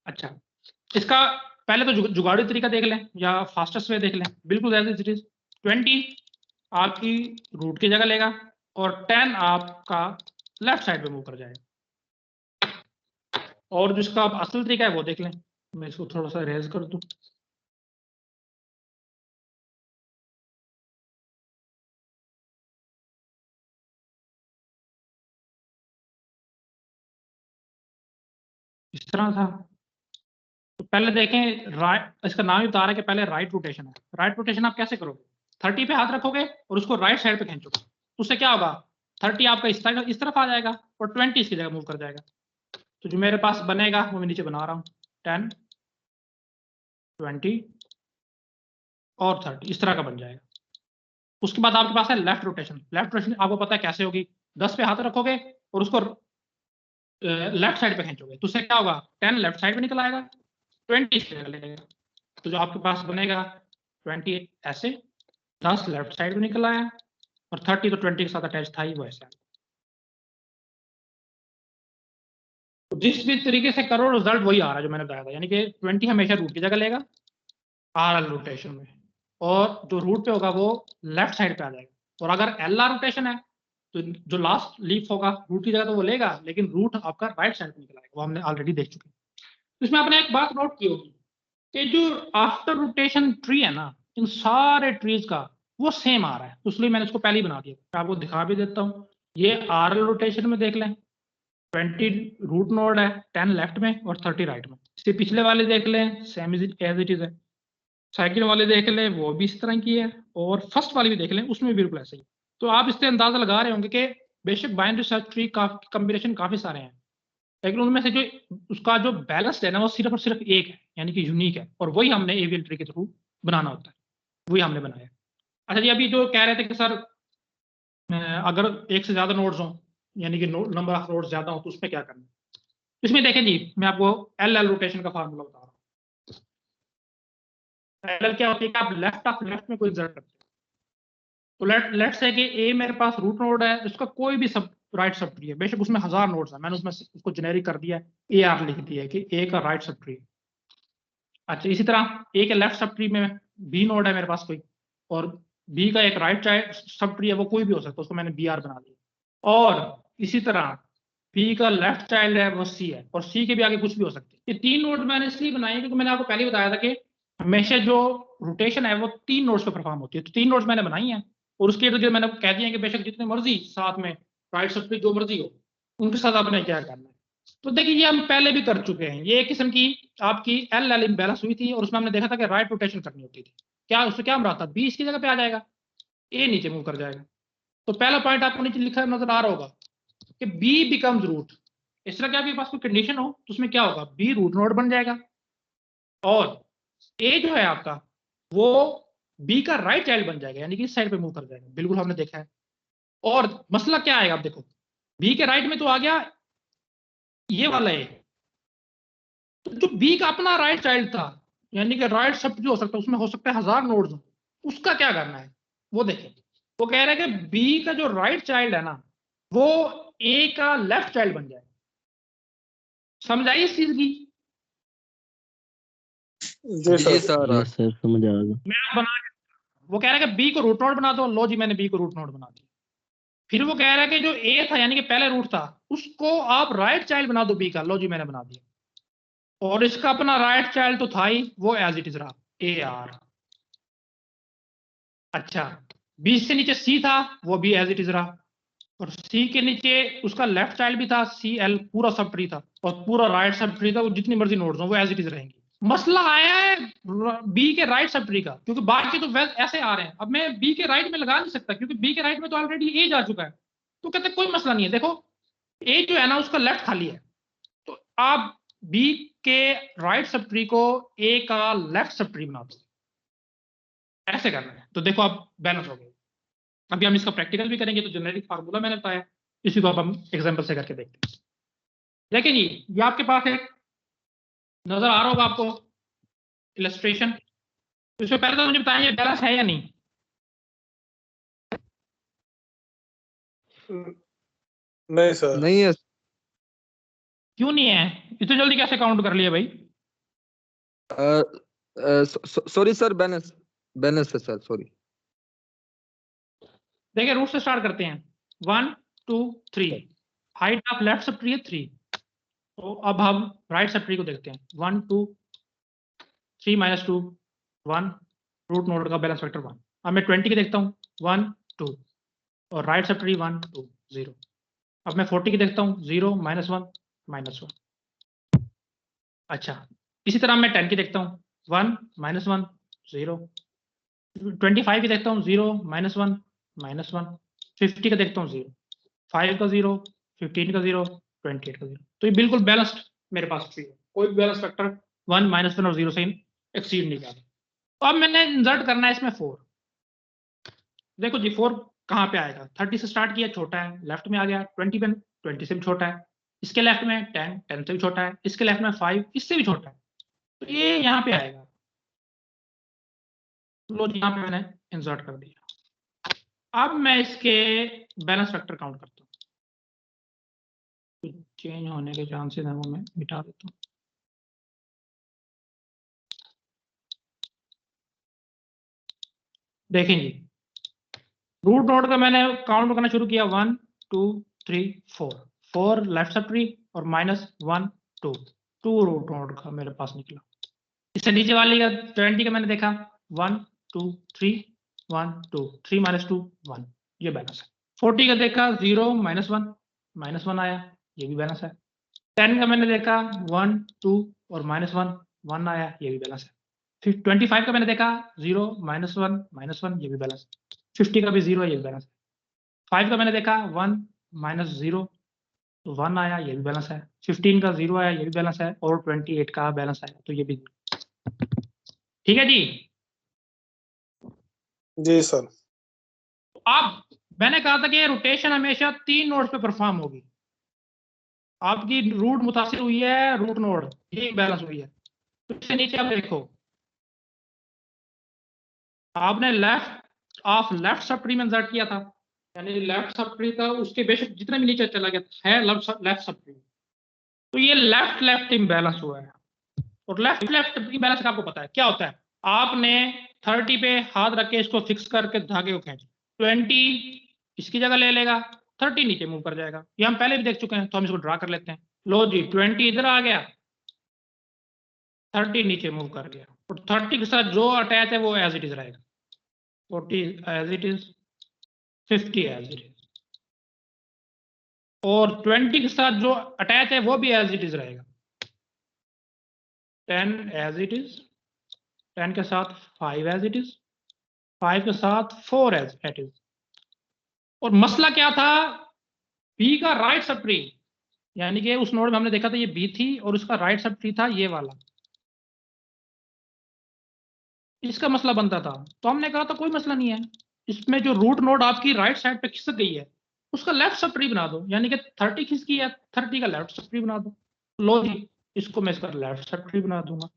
अच्छा इसका पहले तो जुगाड़ी तरीका देख लें या फास्टेस्ट वे देख लें, बिल्कुल एज इट इज। 20 आपकी रूट की जगह लेगा और 10 आपका लेफ्ट साइड पे मूव कर जाएगा। और जिसका आप असल तरीका है वो देख लें, मैं इसको थोड़ा सा रेज कर दूं। इस तरह था। तो पहले देखें राइट, इसका नाम ही बता रहा है कि पहले राइट रोटेशन है। राइट रोटेशन आप कैसे करोगे, 30 पे हाथ रखोगे और उसको राइट साइड पे खींचोगे, तो उससे क्या होगा, 30 आपका इस तरफ आ जाएगा और 20 इसकी जगह मूव कर जाएगा। तो जो मेरे पास बनेगा वो मैं नीचे बना रहा हूँ, 10 20 और 30 इस तरह का बन जाएगा। उसके बाद आपके पास है लेफ्ट रोटेशन। लेफ्ट रोटेशन आपको पता है कैसे होगी, 10 पे हाथ रखोगे और उसको लेफ्ट साइड पे खींचोगे, तो उससे क्या होगा, 10 लेफ्ट साइड पे निकल आएगा, 20 इसकी जगह लगेगा। तो जो आपके पास बनेगा 20 ऐसे, 10 लेफ्ट साइड में निकल आया और 30 तो 20 के साथ अटैच था ही वो ऐसे। तो जिस भी तरीके से करो रिजल्ट वही आ रहा है जो मैंने बताया था, यानी कि 20 हमेशा रूट की जगह लेगा RL रोटेशन में, और जो रूट पे होगा वो लेफ्ट साइड पे आ जाएगा। और अगर LR रोटेशन है तो जो लास्ट लीफ होगा रूट की जगह तो वो लेगा, लेकिन रूट आपका राइट साइड पे निकल आएगा, वो हमने ऑलरेडी देख चुके हैं। तो इसमें आपने एक बात नोट की होगी कि जो आफ्टर रोटेशन ट्री है ना, इन सारे ट्रीज का वो सेम आ रहा है, तो इसलिए मैंने इसको पहले ही बना दिया। मैं आपको दिखा भी देता हूँ, ये RL रोटेशन में देख लें 20 रूट नोड है, 10 लेफ्ट में और 30 राइट में। इसके पिछले वाले देख लें, सेम एज इट इज है। सेकंड वाले देख लें, वो भी इस तरह की है, और फर्स्ट वाली भी देख लें, उसमें भी बिल्कुल ऐसे ही। तो आप इससे अंदाजा लगा रहे होंगे कि बेशक बाइनरी सर्च ट्री का कॉम्बिनेशन काफी सारे हैं, लेकिन उनमें से जो उसका जो बैलेंस्ड है ना वो सिर्फ और सिर्फ एक है, यानी कि यूनिक है, और वही हमने एवीएल ट्री के थ्रू बनाना होता है, वही हमने बनाया। अच्छा जी, अभी जो कह रहे थे कि सर अगर एक से ज्यादा नोड्स हों, यानी कि नंबर ऑफ नोड्स ज्यादा हो, तो उसमें क्या करना है? इसमें देखें जी, मैं आपको LL रोटेशन का फार्मूला बता रहा हूँ। LL क्या होती है कि आप लेफ्ट ऑफ लेफ्ट में कोई रिजल्ट करते हैं, तो लेट से कि A मेरे पास रूट नोड है, इसका कोई भी सब राइट सब ट्री है, बेशक उसमें 1000 नोड्स है, मैंने उसमें उसको जेनेरिक कर दिया है, AR लिख दिया है कि A का राइट सब ट्री। अच्छा, इसी तरह A के लेफ्ट सब ट्री में B नोड है मेरे पास कोई, और B का एक राइट सब ट्री है, वो कोई भी हो सकता है, उसको मैंने BR बना दिया। और इसी तरह B का लेफ्ट चाइल्ड है वो C है, और C के भी आगे कुछ भी हो सकते हैं। ये 3 नोड मैंने इसलिए बनाए क्योंकि मैंने आपको पहले ही बताया था कि हमेशा जो रोटेशन है वो 3 नोड्स पे परफॉर्म होती है, तो 3 नोड्स मैंने बनाई हैं, और उसके इर्द गिर्द मैंने कह दिया कि बेशक जितने मर्जी साथ में राइट सब ट्री जो मर्जी हो, उनके साथ आपने क्या करना है। तो देखिए ये हम पहले भी कर चुके हैं, ये एक किस्म की आपकी LL इम्बैलेंस हुई थी, और उसमें हमने देखा था कि राइट रोटेशन करनी होती थी। क्या उससे क्या मरा था, B इसकी जगह पे आ जाएगा, A नीचे मूव कर जाएगा। तो पहला पॉइंट आपको नीचे लिखा नजर आ रहा होगा कि B बिकम्स रूट। इस तरह के आपके पास कोई कंडीशन हो तो उसमें क्या होगा, B रूट नोड बन जाएगा, और A जो है आपका वो B का राइट चाइल्ड बन जाएगा, यानी कि इस साइड पे मूव कर जाएगा, बिल्कुल हमने देखा है। और मसला क्या आएगा, आप देखो B के राइट में तो आ गया ये वाला A, तो जो B का अपना राइट चाइल्ड था, यानी कि राइट सब जो हो सकता है उसमें हो सकता है 1000 नोड्स हो, उसका क्या करना है वो देखें। वो कह रहे हैं कि B का जो राइट चाइल्ड है ना वो A का लेफ्ट चाइल्ड बन जाए। समझाइए इस चीज की। जी जी सर। सर। यस सर, समझ आ गया। मैं बना, वो कह रहा है कि B को रूट नोड बना दो, लो जी मैंने B को रूट नोड बना दिया। फिर वो कह रहा है कि जो A था यानी कि पहले रूट था उसको आप राइट चाइल्ड बना दो B का, लो जी मैंने बना दिया। और इसका अपना राइट चाइल्ड तो था ही, वो एज इट इज रहा AR। अच्छा, B से नीचे C था, वो भी एज इट इज रहा, और C के नीचे उसका लेफ्ट चाइल्ड भी था CL, पूरा सब ट्री था, और पूरा राइट सब ट्री था, वो जितनी मर्जी नोड्स हो वो एज इट इज रहेंगी। मसला आया है B के राइट सब ट्री का, क्योंकि बाकी तो ऐसे आ रहे हैं, अब मैं B के राइट में लगा नहीं सकता क्योंकि B के राइट में तो ऑलरेडी A जा चुका है। तो कहते कोई मसला नहीं है, देखो A जो है ना उसका लेफ्ट खाली है, तो आप B के राइट सब ट्री को A का लेफ्ट सब ट्री बना दो, ऐसे करना है। तो देखो आप बैलेंस हो गए। अभी हम इसका प्रैक्टिकल भी करेंगे, तो जेनेरिक फार्मूला मैंने बताया, इसी को अब हम एग्जांपल से करके देखते हैं। देखिए जी, ये आपके पास एक नजर आ रहा होगा आपको इलस्ट्रेशन। तो इससे पहले तो मुझे बताएं ये बैलेंस है या नहीं। नहीं सर। नहीं है। क्यों नहीं है, इतनी जल्दी कैसे काउंट कर लिया भाई? सॉरी सर, बैलेंस बैलेंस है सर, सॉरी। देखिए रूट से स्टार्ट करते हैं, 1 2 3, height of left sub tree है 3। तो अब हम राइट सब ट्री को देखते हैं, 1 2 3 -2 1, रूट नोड का बैलेंस वेक्टर 1। अब मैं 20 की देखता हूँ, 1 2, और राइट सब ट्री 1 2 0। अब मैं 40 की देखता हूँ, 0 -1 -1। अच्छा, इसी तरह मैं 10 की देखता हूँ, 1 -1 0। 25 की देखता हूँ, 0 -1 -1। 50 का देखता हूँ, 0 5 का 0, 15 का 0, 28 का 0। तो ये बिल्कुल बैलेंस्ड मेरे पास ट्री है, कोई भी बैलेंस फैक्टर 1 -1 और 0 से एक्सीड नहीं कर। तो अब मैंने इंसर्ट करना है इसमें 4। देखो जी 4 कहाँ पे आएगा, 30 से स्टार्ट किया, छोटा है, लेफ्ट में आ गया, 20 पे 20 से भी छोटा है, इसके लेफ्ट में 10 10 से भी छोटा है, इसके लेफ्ट में 5 इससे भी छोटा है, तो ये यहाँ पे आएगा। लो यहाँ पे मैंने इंसर्ट कर दिया। अब मैं इसके बैलेंस फैक्टर काउंट करता हूँ, चेंज होने के चांसेस हैं वो मैं मिटा देता हूँ। देखें जी, रूट नोड का मैंने काउंट करना शुरू किया 1 2 3 4 लेफ्ट सब ट्री और -1 2 रूट नोड का मेरे पास निकला। इससे नीचे वाली का 20 का मैंने देखा 1 2 3 1 2 3 -2 1, ये बैलेंस है। 40 का देखा 0 -1 आया, ये भी बैलेंस है। 10 का मैंने देखा 1 2 और -1 आया, ये भी बैलेंस है। फिर 25 का मैंने देखा 0 -1 ये भी बैलेंस है। 50 का भी 0 है, ये भी बैलेंस है। 5 का मैंने देखा 1 -0 तो 1 आया, ये भी बैलेंस है। 15 का 0 आया, ये भी बैलेंस है। और 28 का बैलेंस आया, तो ये भी ठीक है जी। जी सर। आप मैंने कहा था कि रोटेशन हमेशा 3 नोड्स पे परफॉर्म होगी। आपकी रूट मुतासिर हुई है, रूट नोड ये बैलेंस हुई है। तो इससे नीचे आप देखो, आपने लेफ्ट सब ट्री में इंसर्ट किया था, यानी लेफ्ट सब ट्री था, उसके बेशक जितना भी नीचे चला गया है लेफ्ट सब ट्री, तो ये लेफ्ट इम्बैलेंस हुआ है। और लेफ्ट इम्बैलेंस का आपको पता है क्या होता है। आपने 30 पे हाथ रख के इसको फिक्स करके धागे को खींच, 20 इसकी जगह ले लेगा, 30 नीचे मूव कर जाएगा। ये हम पहले भी देख चुके हैं, तो हम इसको ड्रा कर लेते हैं। लो जी, 20 इधर आ गया, 30 नीचे मूव कर गया, और 30 के साथ जो अटैच है वो एज इट इज रहेगा। 40 as it is, 50 as it is, और 20 के साथ जो अटैच है वो भी एज इट इज रहेगा। 10 एज इट इज, 10 के साथ 5 एज इट इज, 5 के साथ 4 एज इट इज। और मसला क्या था, बी का राइट सब ट्री, यानी कि उस नोड में हमने देखा था ये बी थी और उसका राइट सब ट्री था ये वाला, इसका मसला बनता था। तो हमने कहा था कोई मसला नहीं है, इसमें जो रूट नोड आपकी राइट साइड पे खिसक गई है उसका लेफ्ट सब ट्री बना दो, यानी कि 30 खिसकी है, 30 का लेफ्ट सब ट्री बना दो। लो जी, इसको मैं इसका लेफ्ट सब ट्री बना दूंगा,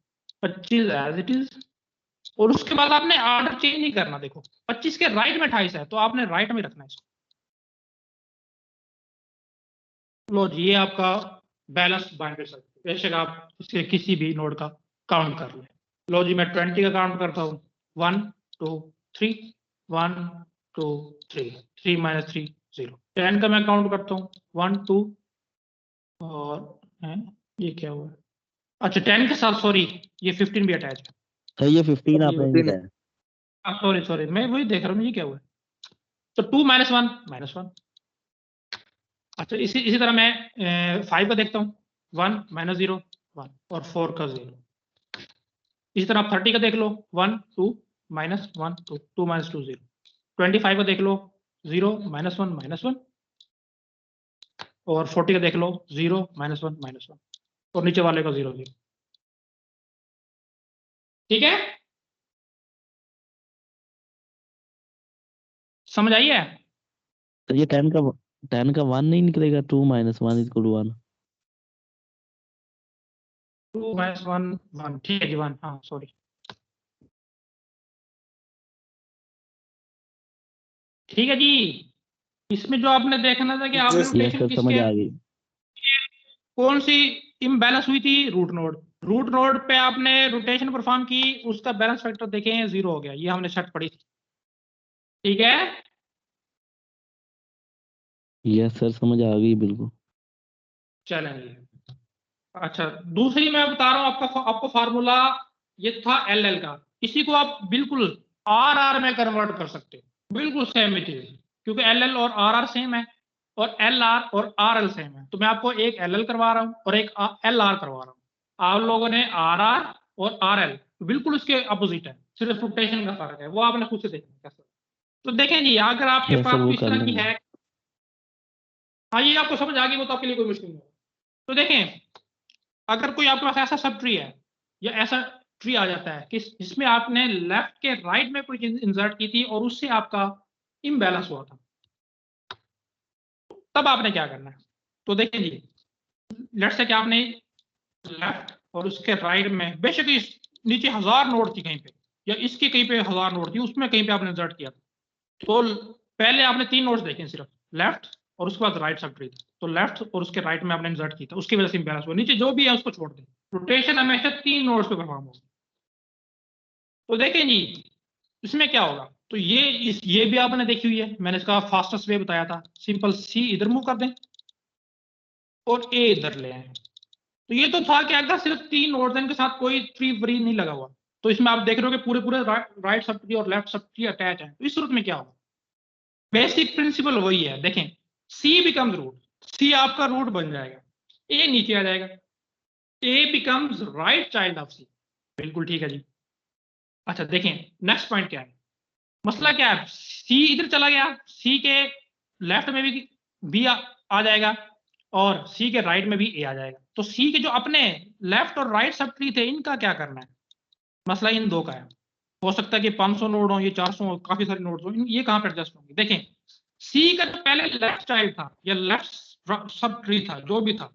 25 एज इट इज। और उसके बाद आपने ऑर्डर चेंज नहीं करना। देखो 25 के राइट में 28 है, तो आपने राइट में रखना है इसको। लो जी, ये आपका बैलेंस बाइनरी सर्किट, बेशक आप इसके किसी भी नोड का काउंट कर लें। लो जी, मैं 20 का काउंट करता हूँ, 1 2 3 1 2 3 3 -3 0। 10 का मैं काउंट करता हूँ, 1 2 और ये क्या हुआ, अच्छा 10 के साथ सॉरी ये 15 भी अटैच है। सर ये 15 आपने नहीं बताया। सॉरी मैं वही देख रहा हूँ, ये क्या हुआ। तो 2 -1 -1। अच्छा इसी तरह मैं 5 का देखता हूँ, 1 -0 1 और 4 का 0। इसी तरह आप 30 का देख लो, 1 2 -1 2 2 -2 0। 25 का देख लो, 0 -1 -1, और 40 का देख लो, 0 -1 -1, और नीचे वाले का 0 0। ठीक है, समझ आई है। सर ये 10 का 1 नहीं निकलेगा, 2 - 1 = 1। 2 -1 1, ठीक है जी 1, हाँ सॉरी। ठीक है जी, इसमें जो आपने देखना था कि आपने Yes, यस रोटेशन सर समझ किसके आ गई। कौन सी इम्बैलेंस हुई थी, रूट नोड पे आपने रोटेशन परफॉर्म की, उसका बैलेंस फैक्टर देखें 0 हो गया, ये हमने शर्त पढ़ी थी। ठीक है, यस सर समझ आ गई बिल्कुल। चलेंगे। अच्छा दूसरी मैं बता रहा हूँ आपको फार्मूला, ये था एल का, इसी को आप बिल्कुल आर में कन्वर्ट कर सकते हो, बिल्कुल सेम ही चीज, क्योंकि एल और आर सेम है, और एल आर और आर एल सेम है। तो मैं आपको एक एल करवा रहा हूँ और एक एल आर करवा रहा हूँ। आप लोगों ने आर और आर एल बिल्कुल उसके अपोजिट है, सिर्फ रोटेशन का फर्क है, वो आपने खुद से देखना कैसे। तो देखें जी, अगर आपके यस सर पास वो इस कर तरह की लेंगे। है, हाँ ये आपको समझ आ गई, वो तो आपके लिए कोई मुश्किल नहीं है। तो देखें, अगर कोई आपके पास ऐसा सब ट्री है या ऐसा ट्री आ जाता है कि जिसमें आपने लेफ्ट के राइट में कोई चीज इंसर्ट की थी और उससे आपका इम्बैलेंस हुआ था, तब आपने क्या करना है। तो देखिए जी, लेट्स से कि आपने लेफ्ट और उसके राइट में बेशक इस नीचे 1000 नोड थी कहीं पे, या इसके कहीं पे 1000 नोड थी, उसमें कहीं पे आपने इंसर्ट किया था। तो पहले आपने 3 नोड्स देखे, सिर्फ लेफ्ट और उसके बाद राइट सब ट्री था, तो लेफ्ट और उसके राइट में आपने इंसर्ट किया था, उसकी वजह से इम्बैलेंस हुआ। नीचे जो भी है उसको छोड़ दें, रोटेशन हमेशा 3 नोड्स पे परफॉर्म होगी। तो देखें जी इसमें क्या होगा, तो ये भी आपने देखी हुई है, मैंने इसका फास्टेस्ट वे बताया था, सिंपल सी इधर मूव कर दें और ए इधर ले आए। तो ये तो था क्या था, सिर्फ 3 नोड्स इनके साथ कोई ट्री व्री नहीं लगा हुआ। तो इसमें आप देख रहे हो कि पूरे पूरे राइट सब ट्री और लेफ्ट सब ट्री अटैच है। तो इस सूरत में क्या होगा, बेसिक प्रिंसिपल वही है, देखें सी बिकम्स रूट, सी आपका रूट बन जाएगा, ए नीचे आ जाएगा, ए बिकम्स राइट चाइल्ड ऑफ सी। बिल्कुल ठीक है जी। अच्छा देखें नेक्स्ट पॉइंट क्या है, मसला क्या है, सी इधर चला गया, सी के लेफ्ट में भी बी आ जाएगा और सी के राइट में भी ए आ जाएगा। तो सी के जो अपने लेफ्ट और राइट सब ट्री थे इनका क्या करना है, मसला इन दो का है। हो सकता है कि 500 नोड हो, ये 400 हो, काफी सारे नोड्स हो, ये कहां पर एडजस्ट होंगे। देखें सी का जो पहले लेफ्ट चाइल्ड था या लेफ्ट सब ट्री था जो भी था,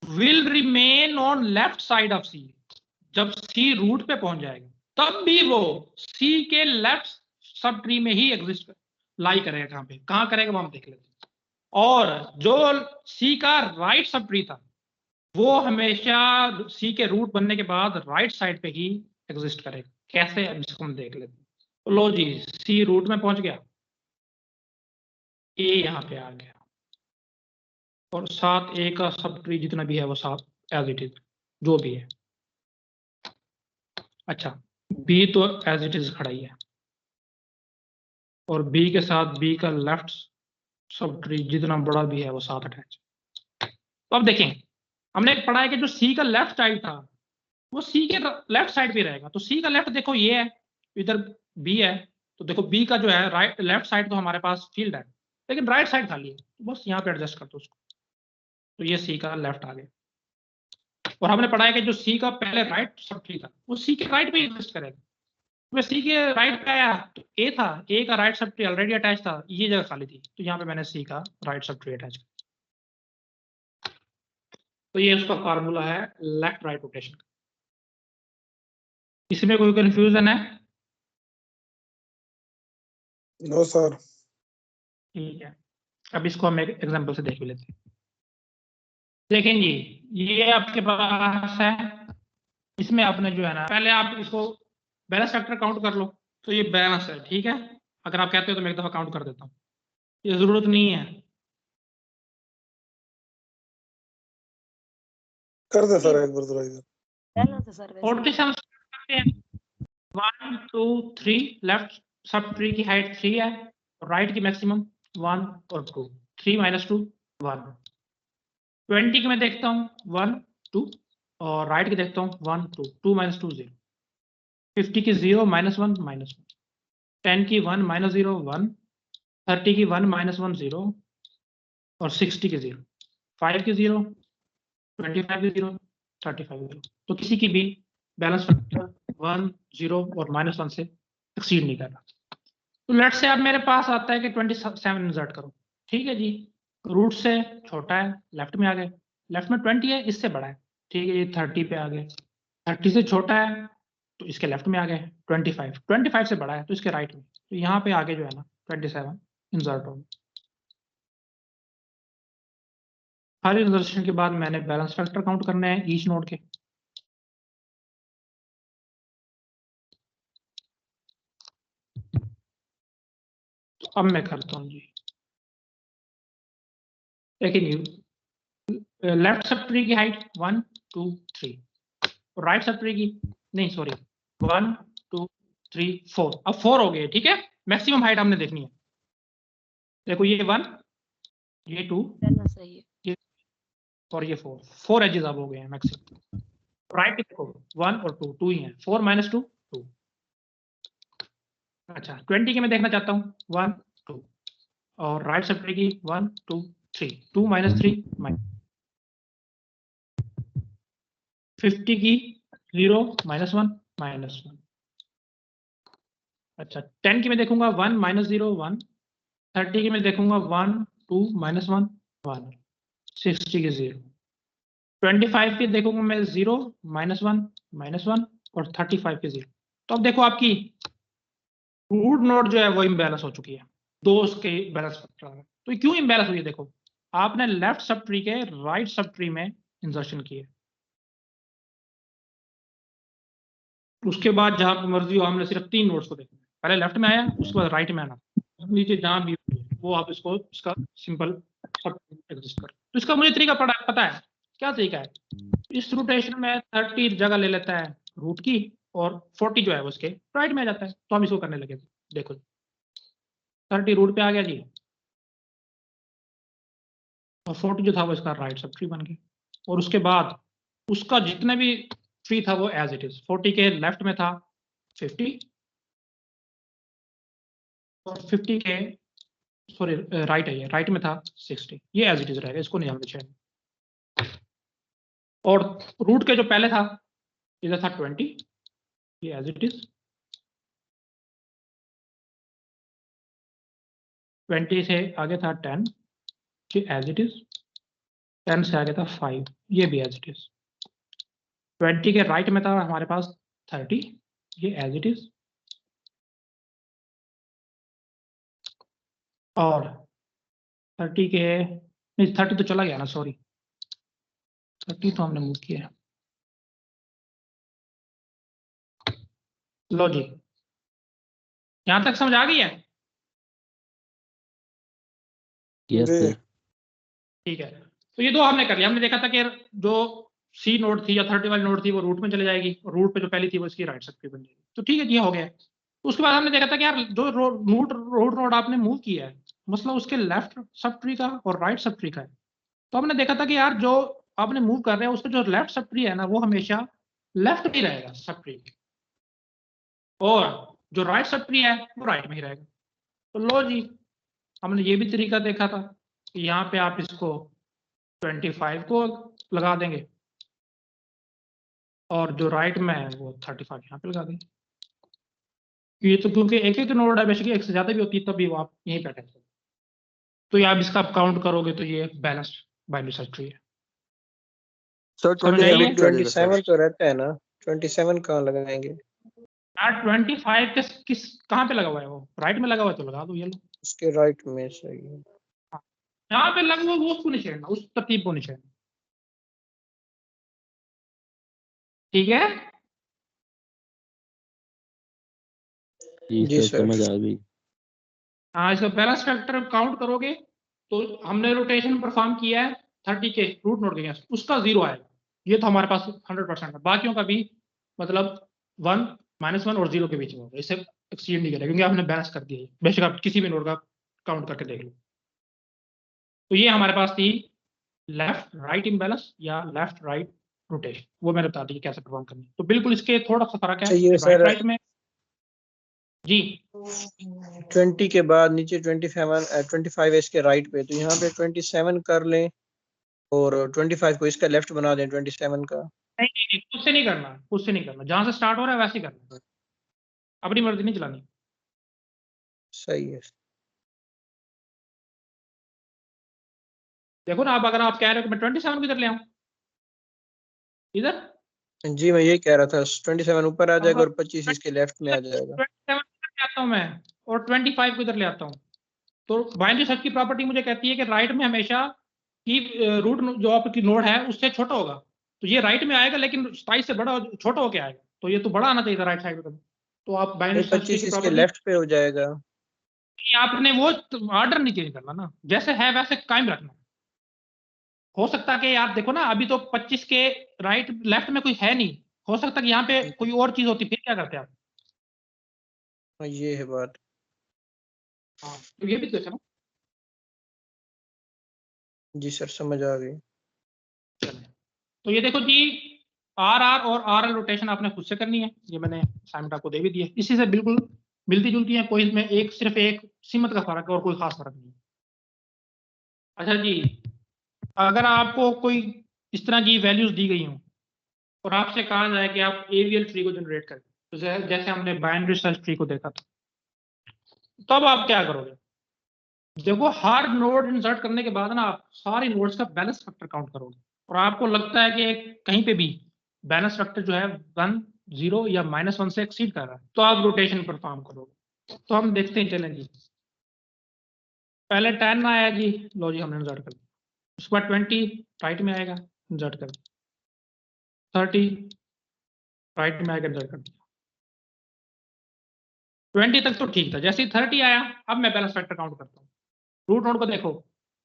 will remain on left side of C. जब सी रूट पे पहुंच जाएगा तब भी वो सी के लेफ्ट सब ट्री में ही एग्जिस्ट लाई करेगा। कहां करेगा वो हम देख लेते हैं। और जो सी का राइट सब ट्री था वो हमेशा सी के रूट बनने के बाद राइट साइड पे ही एग्जिस्ट करेगा। कैसे, अब इसको हम देख लेते हैं। तो लो जी सी रूट में पहुंच गया, ए यहाँ पे आ गया और साथ ए का सब ट्री जितना भी है वो साथ एज इट इज जो भी है। अच्छा बी तो एज इट इज खड़ा ही है और बी के साथ बी का लेफ्ट सब ट्री जितना बड़ा भी है वो साथ अटैच। तो अब देखें हमने पढ़ा है कि जो सी का लेफ्ट साइड था वो सी के लेफ्ट साइड पे रहेगा। तो सी का लेफ्ट देखो ये है, इधर बी है, तो देखो बी का जो है राइट लेफ्ट साइड तो हमारे पास फील्ड है लेकिन राइट साइड खाली है, तो बस यहाँ पे एडजस्ट कर दो उसको, तो ये सी का लेफ्ट आ गया। और हमने पढ़ा है कि जो सी का पहले राइट सब ट्री था वो सी के राइट पे एग्जिस्ट करेगा। तो सी के राइट पे आया तो ए था, ए का right sub tree already attach था, ये जगह खाली थी, तो यहाँ पे मैंने सी का राइट सब ट्री अटैच किया। तो ये उसका फार्मूला है लेफ्ट राइट रोटेशन का। इसमें कोई कंफ्यूजन है? No sir. ठीक है, अब इसको हम एक एग्जांपल से देख भी लेते हैं। देखें जी ये आपके पास है, इसमें आपने जो है ना पहले आप इसको बैलेंस फैक्टर काउंट कर लो, तो ये बैलेंस है ठीक है। अगर आप कहते हो तो मैं एक दफा काउंट कर देता हूँ, ये जरूरत नहीं है। कर दे सर एक बार जरा इधर। बैलेंस है सर वैसे। रोटेशन करते हैं 1 2 3, लेफ्ट सब ट्री की हाइट 3 है और राइट की मैक्सिमम 1 और 2, 3 - 2 1। 20 की मैं देखता हूँ 1 2 और राइट की देखता हूँ 1 2, 2 - 2 0। 50 की 0 -1 -1, 10 की 1 - 0 1, 30 की 1 - 1 0 और 60 की 0, 5 की 0, 25 की 0, 35 की 0। तो किसी की भी बैलेंस फैक्टर 1 0 और -1 से एक्सीड नहीं कर रहा। तो लेट से अब मेरे पास आता है कि 27 इंसर्ट करो, ठीक है जी। रूट से छोटा है लेफ्ट में आ गए, लेफ्ट में 20 है इससे बड़ा है, ठीक है ये 30 पे आ गए। 30 से छोटा है तो इसके लेफ्ट में आ गए 25 से बड़ा है तो इसके राइट में, तो यहाँ पे आगे जो है ना 27 इंसर्ट होगा। हर इंसर्शन के बाद मैंने बैलेंस फैक्टर काउंट करने हैं ईच नोड के। तो अब मैं करता हूँ जी, देखिए लेफ्ट सब ट्री की हाइट 1 2 3 और राइट सब ट्री की नहीं सॉरी 1 2 3 4, अब 4 हो गए ठीक है। मैक्सिमम हाइट हमने देखनी है, देखो ये 1 ये 2 बैलेंस सही है। और ये 4 एजेस अब हो गए हैं मैक्सिमम। राइट देखो 1 और 2 2 ही हैं, 4 - 2 2। अच्छा 20 की मैं देखना चाहता हूँ 1 2 और राइट सब ट्री की 1 2 3, 2 - 3 50 की 0 -1 -1। अच्छा 10 की मैं देखूंगा 1 - 0 1, 30 की मैं देखूंगा 1 2 -1 1, 60 की 0, 25 की देखूंगा मैं 0 -1 -1 और 35 की 0। तो अब देखो आपकी रूट नोड जो है वो इम्बैलेंस हो चुकी है, दो उसके बैलेंस फैक्टर आ गए। तो ये क्यों इम्बैलेंस हुई है? देखो आपने लेफ्ट सब ट्री के राइट सब ट्री में इंसर्शन किए, उसके बाद जहां पे मर्जी हो हमने सिर्फ 3 नोड्स को देखना है, पहले लेफ्ट में आया उसके बाद राइट में आना, नीचे जहां भी वो आप इसको इसका सिंपल सब एग्जिस्ट कर। तो इसका मुझे तरीका पता है, क्या तरीका है? इस रोटेशन में 30 जगह ले लेता है रूट की और 40 जो है उसके राइट में आ जाता है। तो हम इसको करने लगे, देखो 30 रूट पे आ गया जी और 40 जो था वो इसका राइट सब ट्री बन गया, और उसके बाद उसका जितने भी ट्री था वो एज इट इज, 40 के लेफ्ट में था 50 और 50 के सॉरी राइट है, ये राइट में था 60, ये एज इट इज रहेगा, इसको नहीं हमने चेंज। और रूट के जो पहले था इधर था 20, ये एज इट इज, 20 से आगे था 10, ये एज इट इज, 10 से आगे था 5, ये भी एज इट इज, 20 के राइट में था हमारे पास 30, ये एज इट इज, और 30 के नहीं 30 तो चला गया ना, सॉरी 30 तो हमने मूव किया। लो जी, यहां तक समझ आ गई है? यस जी। सर। ठीक है, तो ये दो हमने कर लिया। हमने देखा था कि जो सी नोड थी या 30 वाली नोड थी वो रूट में चले जाएगी, और रूट पे जो पहली थी वो इसकी राइट साइड पे बन जाएगी। तो ठीक है, ये हो गया। तो उसके बाद हमने देखा था कि यार जो रोड नोड आपने मूव किया है, मतलब उसके लेफ्ट सब ट्री का और राइट सब ट्री का है। तो हमने देखा था कि यार जो आपने मूव कर रहे हैं उसका जो लेफ्ट सब ट्री है ना वो हमेशा लेफ्ट में ही रहेगा सब ट्री, और जो राइट सब ट्री है वो राइट में ही रहेगा। तो लो जी, हमने ये भी तरीका देखा था कि यहाँ पे आप इसको 25 को लगा देंगे और जो राइट में है वो 35 यहाँ पे लगा देंगे। ये तो क्योंकि एक एक नोड है, बेसिकली एक से ज्यादा भी होती है तब भी वो आप यहीं पे अटैच करेंगे। तो ये आप इसका काउंट करोगे तो ये बैलेंस्ड बाइनरी सर्च ट्री है। सर समझ आई है? 27 क्यों आ जाएगा सर? 27 तो रहता है ना, 27 कहाँ लगाएंगे? यार 25 किस कहाँ पे लगा हुआ है? वो राइट में लगा हुआ है तो लगा दो, ये लो उसके राइट में सही है। यहाँ पे लगा हुआ वो उसको नहीं छेड़ना, उस तरतीब को नहीं छेड़ना, ठीक है? जी जी सर सर। समझ आ गई। हाँ, इसका बैलेंस फैक्टर काउंट करोगे तो हमने रोटेशन परफॉर्म किया है 30 के रूट नोड के अगेंस्ट, उसका 0 आएगा। ये तो हमारे पास 100% है, बाकियों का भी मतलब 1 -1 और 0 के बीच में होगा, इससे एक्सीड नहीं करेगा क्योंकि आपने बैलेंस कर दिया है। बेशक आप किसी भी नोड का काउंट करके देख लो। तो ये हमारे पास थी लेफ्ट राइट इम्बैलेंस या लेफ्ट राइट रोटेशन, वो मैंने बता दी कैसे परफॉर्म करनी है। तो बिल्कुल इसके थोड़ा सा फर्क है चाहिए राइट सर। राइट में जी। 20 के बाद नीचे 25 इसके राइट पे, तो यहाँ पे 27 कर लें और 25 को इसका लेफ्ट बना दें 27 का। नहीं नहीं नहीं, खुद से नहीं करना, खुद से नहीं करना, जहां से स्टार्ट हो रहा है वैसे ही करना, अपनी मर्जी नहीं चलानी। सही है। देखो ना, अब अगर आप कह रहे हो कि मैं 27 को इधर ले आऊं, इधर जी मैं यही कह रहा था, 27 ऊपर आ जाएगा और 25 इसके लेफ्ट में आ 27 जाएगा। को ले आता हूं मैं और 25 को इधर ले आता हूं, तो बाइनरी सर्च की प्रॉपर्टी मुझे कहती है कि राइट में हमेशा की रूट जो आपकी नोड है उससे छोटा होगा। तो ये राइट में आएगा लेकिन 27 से बड़ा छोटा होके आएगा, तो ये तो बड़ा आना चाहिए था राइट साइड में। तो आप बाइनरी सर्च 25 की इसके प्रॉपर्टी, लेफ्ट पे हो जाएगा। आपने वो ऑर्डर नहीं चेंज करना ना, जैसे है वैसे कायम रखना। हो सकता है कि यार देखो ना, अभी तो 25 के राइट लेफ्ट में कोई है नहीं, हो सकता है कि यहाँ पे कोई और चीज होती, फिर क्या करते आप? हाँ, ये है बात। हाँ, तो ये भी तो है ना। जी सर समझ आ गई। तो ये देखो जी, आर आर और आर एल रोटेशन आपने खुद से करनी है, ये मैंने असाइनमेंट आपको दे भी दिया, इसी से बिल्कुल मिलती जुलती है, कोई इसमें एक सिर्फ एक सीमत का फर्क है और कोई खास फर्क नहीं है। अच्छा जी, अगर आपको कोई इस तरह की वैल्यूज दी गई हों और आपसे कहा जाए कि आप एवीएल ट्री को जनरेट करें, तो जैसे हमने बाइनरी सर्च ट्री को देखा था, तब आप क्या करोगे? देखो हर नोड इंसर्ट करने के बाद ना आप सारे नोड्स का बैलेंस फैक्टर काउंट करोगे, और आपको लगता है कि कहीं पे भी बैलेंस फैक्टर जो है 1, 0 या -1 से एक्सीड कर रहा है, तो आप रोटेशन परफॉर्म करोगे। तो हम देखते हैं, चलें जी। पहले 10 आया जी, लो जी हमने इंसर्ट कर दिया। उसके बाद 20 राइट में आएगा, इंसर्ट कर दिया। 30 राइट में आएगा, इंसर्ट कर दिया। 20 तक तो ठीक था। जैसे ही 30 आया, अब मैं बैलेंस फैक्टर काउंट करता हूँ। रूट नोड को देखो,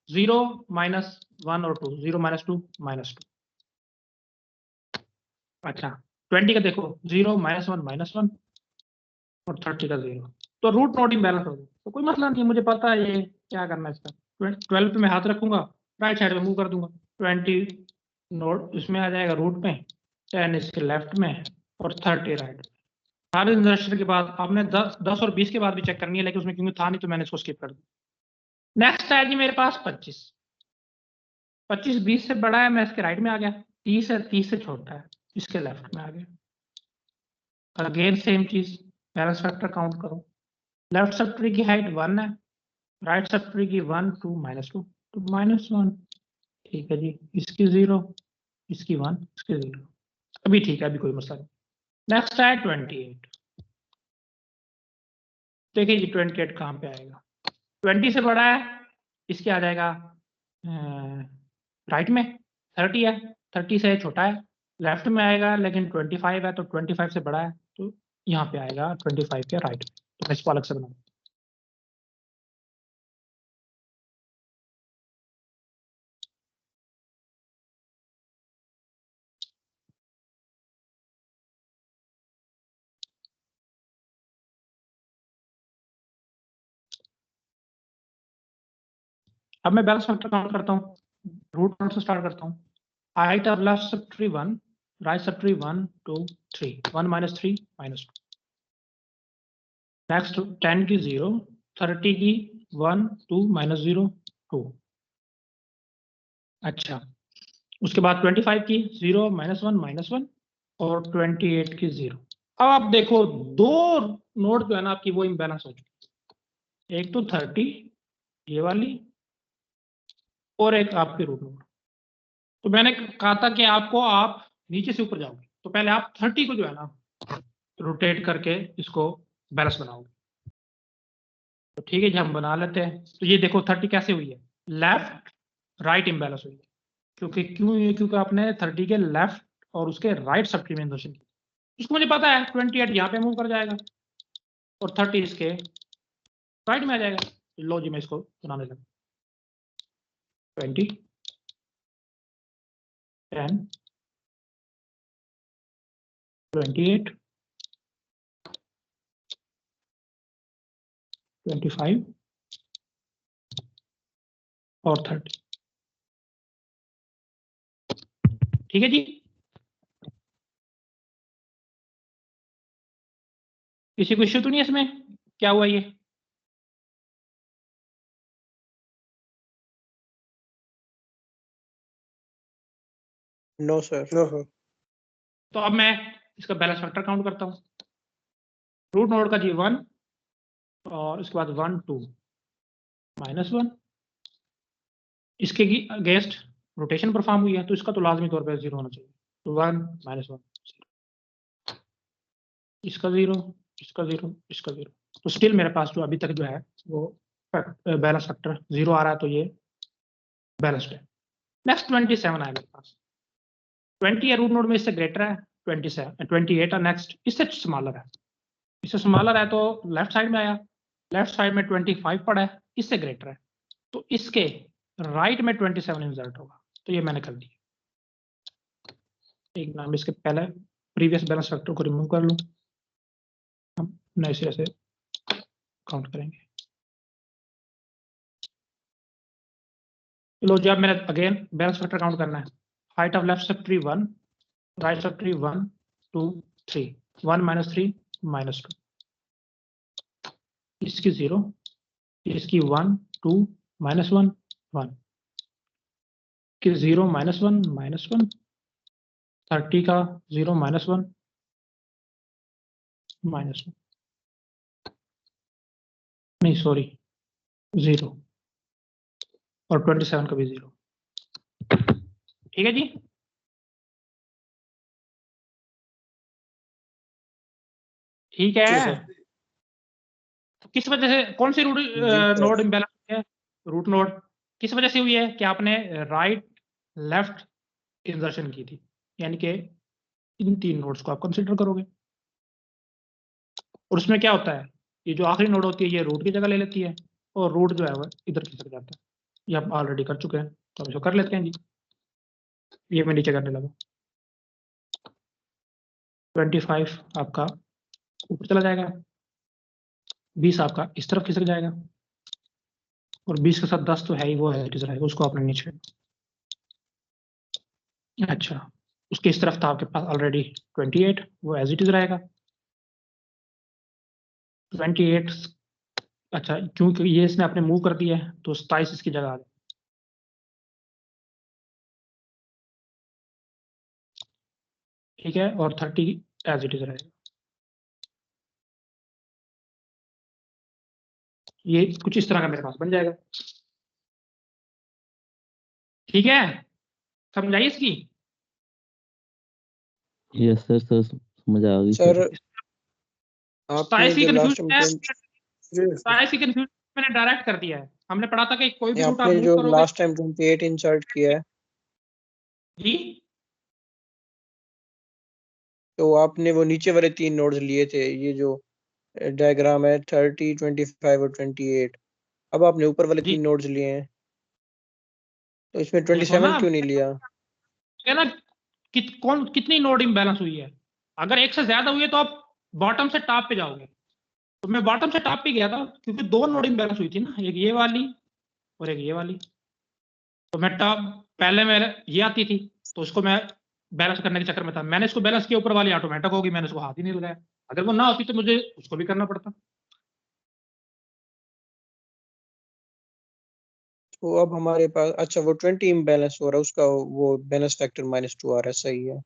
0 -1 और 2, 0 -2 -2। अच्छा 20 का देखो, 0 -1 -1 और 30 का 0। तो रूट नोड इम्बैलेंस हो गया। तो कोई मसला नहीं, मुझे पता है ये क्या करना है इसका। 12 पे मैं हाथ रखूंगा, राइट साइड में मूव कर दूंगा। 20 नोड इसमें आ जाएगा रूट में, 10 इसके लेफ्ट में और 30 राइट में। सारे इंसर्शन के बाद आपने 10 और 20 के बाद भी चेक करनी है, लेकिन उसमें क्योंकि था नहीं तो मैंने इसको स्किप कर दिया। नेक्स्ट है जी मेरे पास 25। 25 20 से बड़ा है, मैं इसके राइट में आ गया। 30 है, 30 से छोटा है, इसके लेफ्ट में आ गया। अगेन सेम चीज, बैलेंस फैक्टर काउंट करो। लेफ्ट सबट्री की हाइट 1 है, राइट सबट्री की 1 2 -2 तो -1। ठीक है जी, इसकी 0, इसकी 1, इसकी 0। अभी ठीक है, अभी कोई मसला नहीं। नेक्स्ट है 28। देखिए जी 28 कहाँ पे आएगा। 20 से बड़ा है, इसके आ जाएगा राइट में। 30 है, 30 से छोटा है, लेफ्ट में आएगा। लेकिन 25 है तो 25 से बड़ा है, तो यहाँ पे आएगा 25 के राइट में। तो मैं इसको अलग से बना, अब मैं बैलेंस फैक्टर काउंट करता हूँ। रूट नोड से स्टार्ट करता हूँ। Height of left subtree 1, right subtree 1 2 3, 1 -3 -2। Next 10 की 0, 30 की 1 2 -0 2। अच्छा उसके बाद 25 की 0 -1 -1 और 28 की 0। अब आप देखो दो नोड जो है ना आपकी वो इम्बैलेंस हो चुकी। एक तो 30 ये वाली, और एक आपकी रूट नोड। तो मैंने कहा था कि आपको आप नीचे से ऊपर जाओगे, तो पहले आप 30 को जो है ना रोटेट करके इसको बैलेंस बनाओगे। तो ठीक है जी, हम बना लेते हैं। तो ये देखो 30 कैसे हुई है, लेफ्ट राइट इम्बैलेंस हुई है। क्योंकि क्यों ये, क्योंकि आपने 30 के लेफ्ट और उसके राइट सबट्री में इंसर्शन की। उसको मुझे पता है 28 यहाँ पे मूव कर जाएगा और 30 इसके राइट में आ जाएगा। लो जी मैं इसको बनाने लगा। 20 10 28 25 और 30। ठीक है जी, किसी को इश्यू तो नहीं है इसमें? क्या हुआ ये? No sir, no sir. तो अब मैं इसका बैलेंस फैक्टर काउंट करता हूँ। रूट नोड का जी 1 और उसके बाद 1 2 -1। इसके अगेंस्ट रोटेशन परफॉर्म हुई है, तो इसका तो लाजमी तौर पर 0 होना चाहिए। तो 1 -1 0, इसका 0, इसका 0, इसका 0। तो स्टिल मेरे पास जो अभी तक जो है वो बैलेंस फैक्टर 0 आ रहा है, तो ये बैलेंस्ड है। नेक्स्ट 27 आया मेरे पास। 20 है रूट नोड में, इससे ग्रेटर है। 28 है नेक्स्ट, इससे स्मॉलर है। इससे स्मॉलर है तो लेफ्ट साइड में आया। लेफ्ट साइड में 25 पड़ा है, इससे ग्रेटर है, तो इसके राइट में 27 इंसर्ट होगा। तो ये मैंने कर दिया। एक नाम इसके पहले प्रीवियस बैलेंस फैक्टर को रिमूव कर लूं, हम नए सिरे से काउंट करेंगे। चलो जब मैंने अगेन बैलेंस फैक्टर काउंट करना है। Height of left subtree 1, right subtree 1 2 3, 1 -3 -2। इसकी 0, इसकी 1 2 -1 1 की 0 -1 -1। 30 का 0 -1 -1, नहीं सॉरी 0, और 27 का भी 0। ठीक है जी, ठीक है। तो किस वजह से, कौन सी नोड इम्बैलेंस है? रूट नोड किस वजह से हुई है कि आपने राइट लेफ्ट इंसर्शन की थी, यानी कि इन 3 नोड्स को आप कंसिडर करोगे। और उसमें क्या होता है, ये जो आखिरी नोड होती है ये रूट की जगह ले लेती है और रूट जो है वो इधर खिसक जाता है। ये हम ऑलरेडी कर चुके हैं, तो हम इसको कर लेते हैं जी। ये मैं नीचे करने लगा। 25 आपका ऊपर चला जाएगा, 20 आपका इस तरफ खिसक जाएगा, और 20 के साथ 10 तो है ही, वो है रहेगा, उसको आपने नीचे। अच्छा, उसके इस तरफ था आपके पास ऑलरेडी 28, वो एज इट इज रहेगा 28। अच्छा, क्योंकि ये इसने आपने मूव कर दिया है तो 27 इसकी जगह आ गया। ठीक है, और 30 एज इट इज रहेगा। ये कुछ इस तरह का मेरे पास बन जाएगा। ठीक है, समझ आई इसकी? यस सर, सर समझ आ गई सर सर। आपने जो लास्ट टाइम कंफ्यूजन मैंने डायरेक्ट कर दिया है। हमने पढ़ा था कि कोई भी रूट आप आपने मूव जो करोगे। लास्ट टाइम 28 इंसर्ट किया है, जी, तो आपने वो नीचे वाले 3 नोड्स लिए थे, ये जो डायग्राम है 30, 25 और 28। अब आपने ऊपर वाले जी 3 नोड्स लिए हैं, तो इसमें देखो 27 ना, क्यों नहीं लिया? है ना, कितनी नोड इम्बैलेंस हुई है। अगर एक से ज्यादा हुई है तो आप बॉटम से टॉप पे जाओगे। तो मैं बॉटम से टॉप पे गया था क्योंकि 2 नोड इम्बैलेंस हुई थी ना, एक ये वाली और एक ये वाली। तो मैं टॉप, पहले मेरे ये आती थी तो उसको मैं बैलेंस करने के चक्कर में था, मैंने इसको बैलेंस किया, ऊपर वाली ऑटोमेटिक होगी, मैंने उसको हाथ ही नहीं लगाया। अगर वो ना होती तो मुझे उसको भी करना पड़ता। तो अब हमारे पास, अच्छा वो 20 इम्बैलेंस हो रहा है, उसका वो बैलेंस फैक्टर -2 आ रहा है, सही है।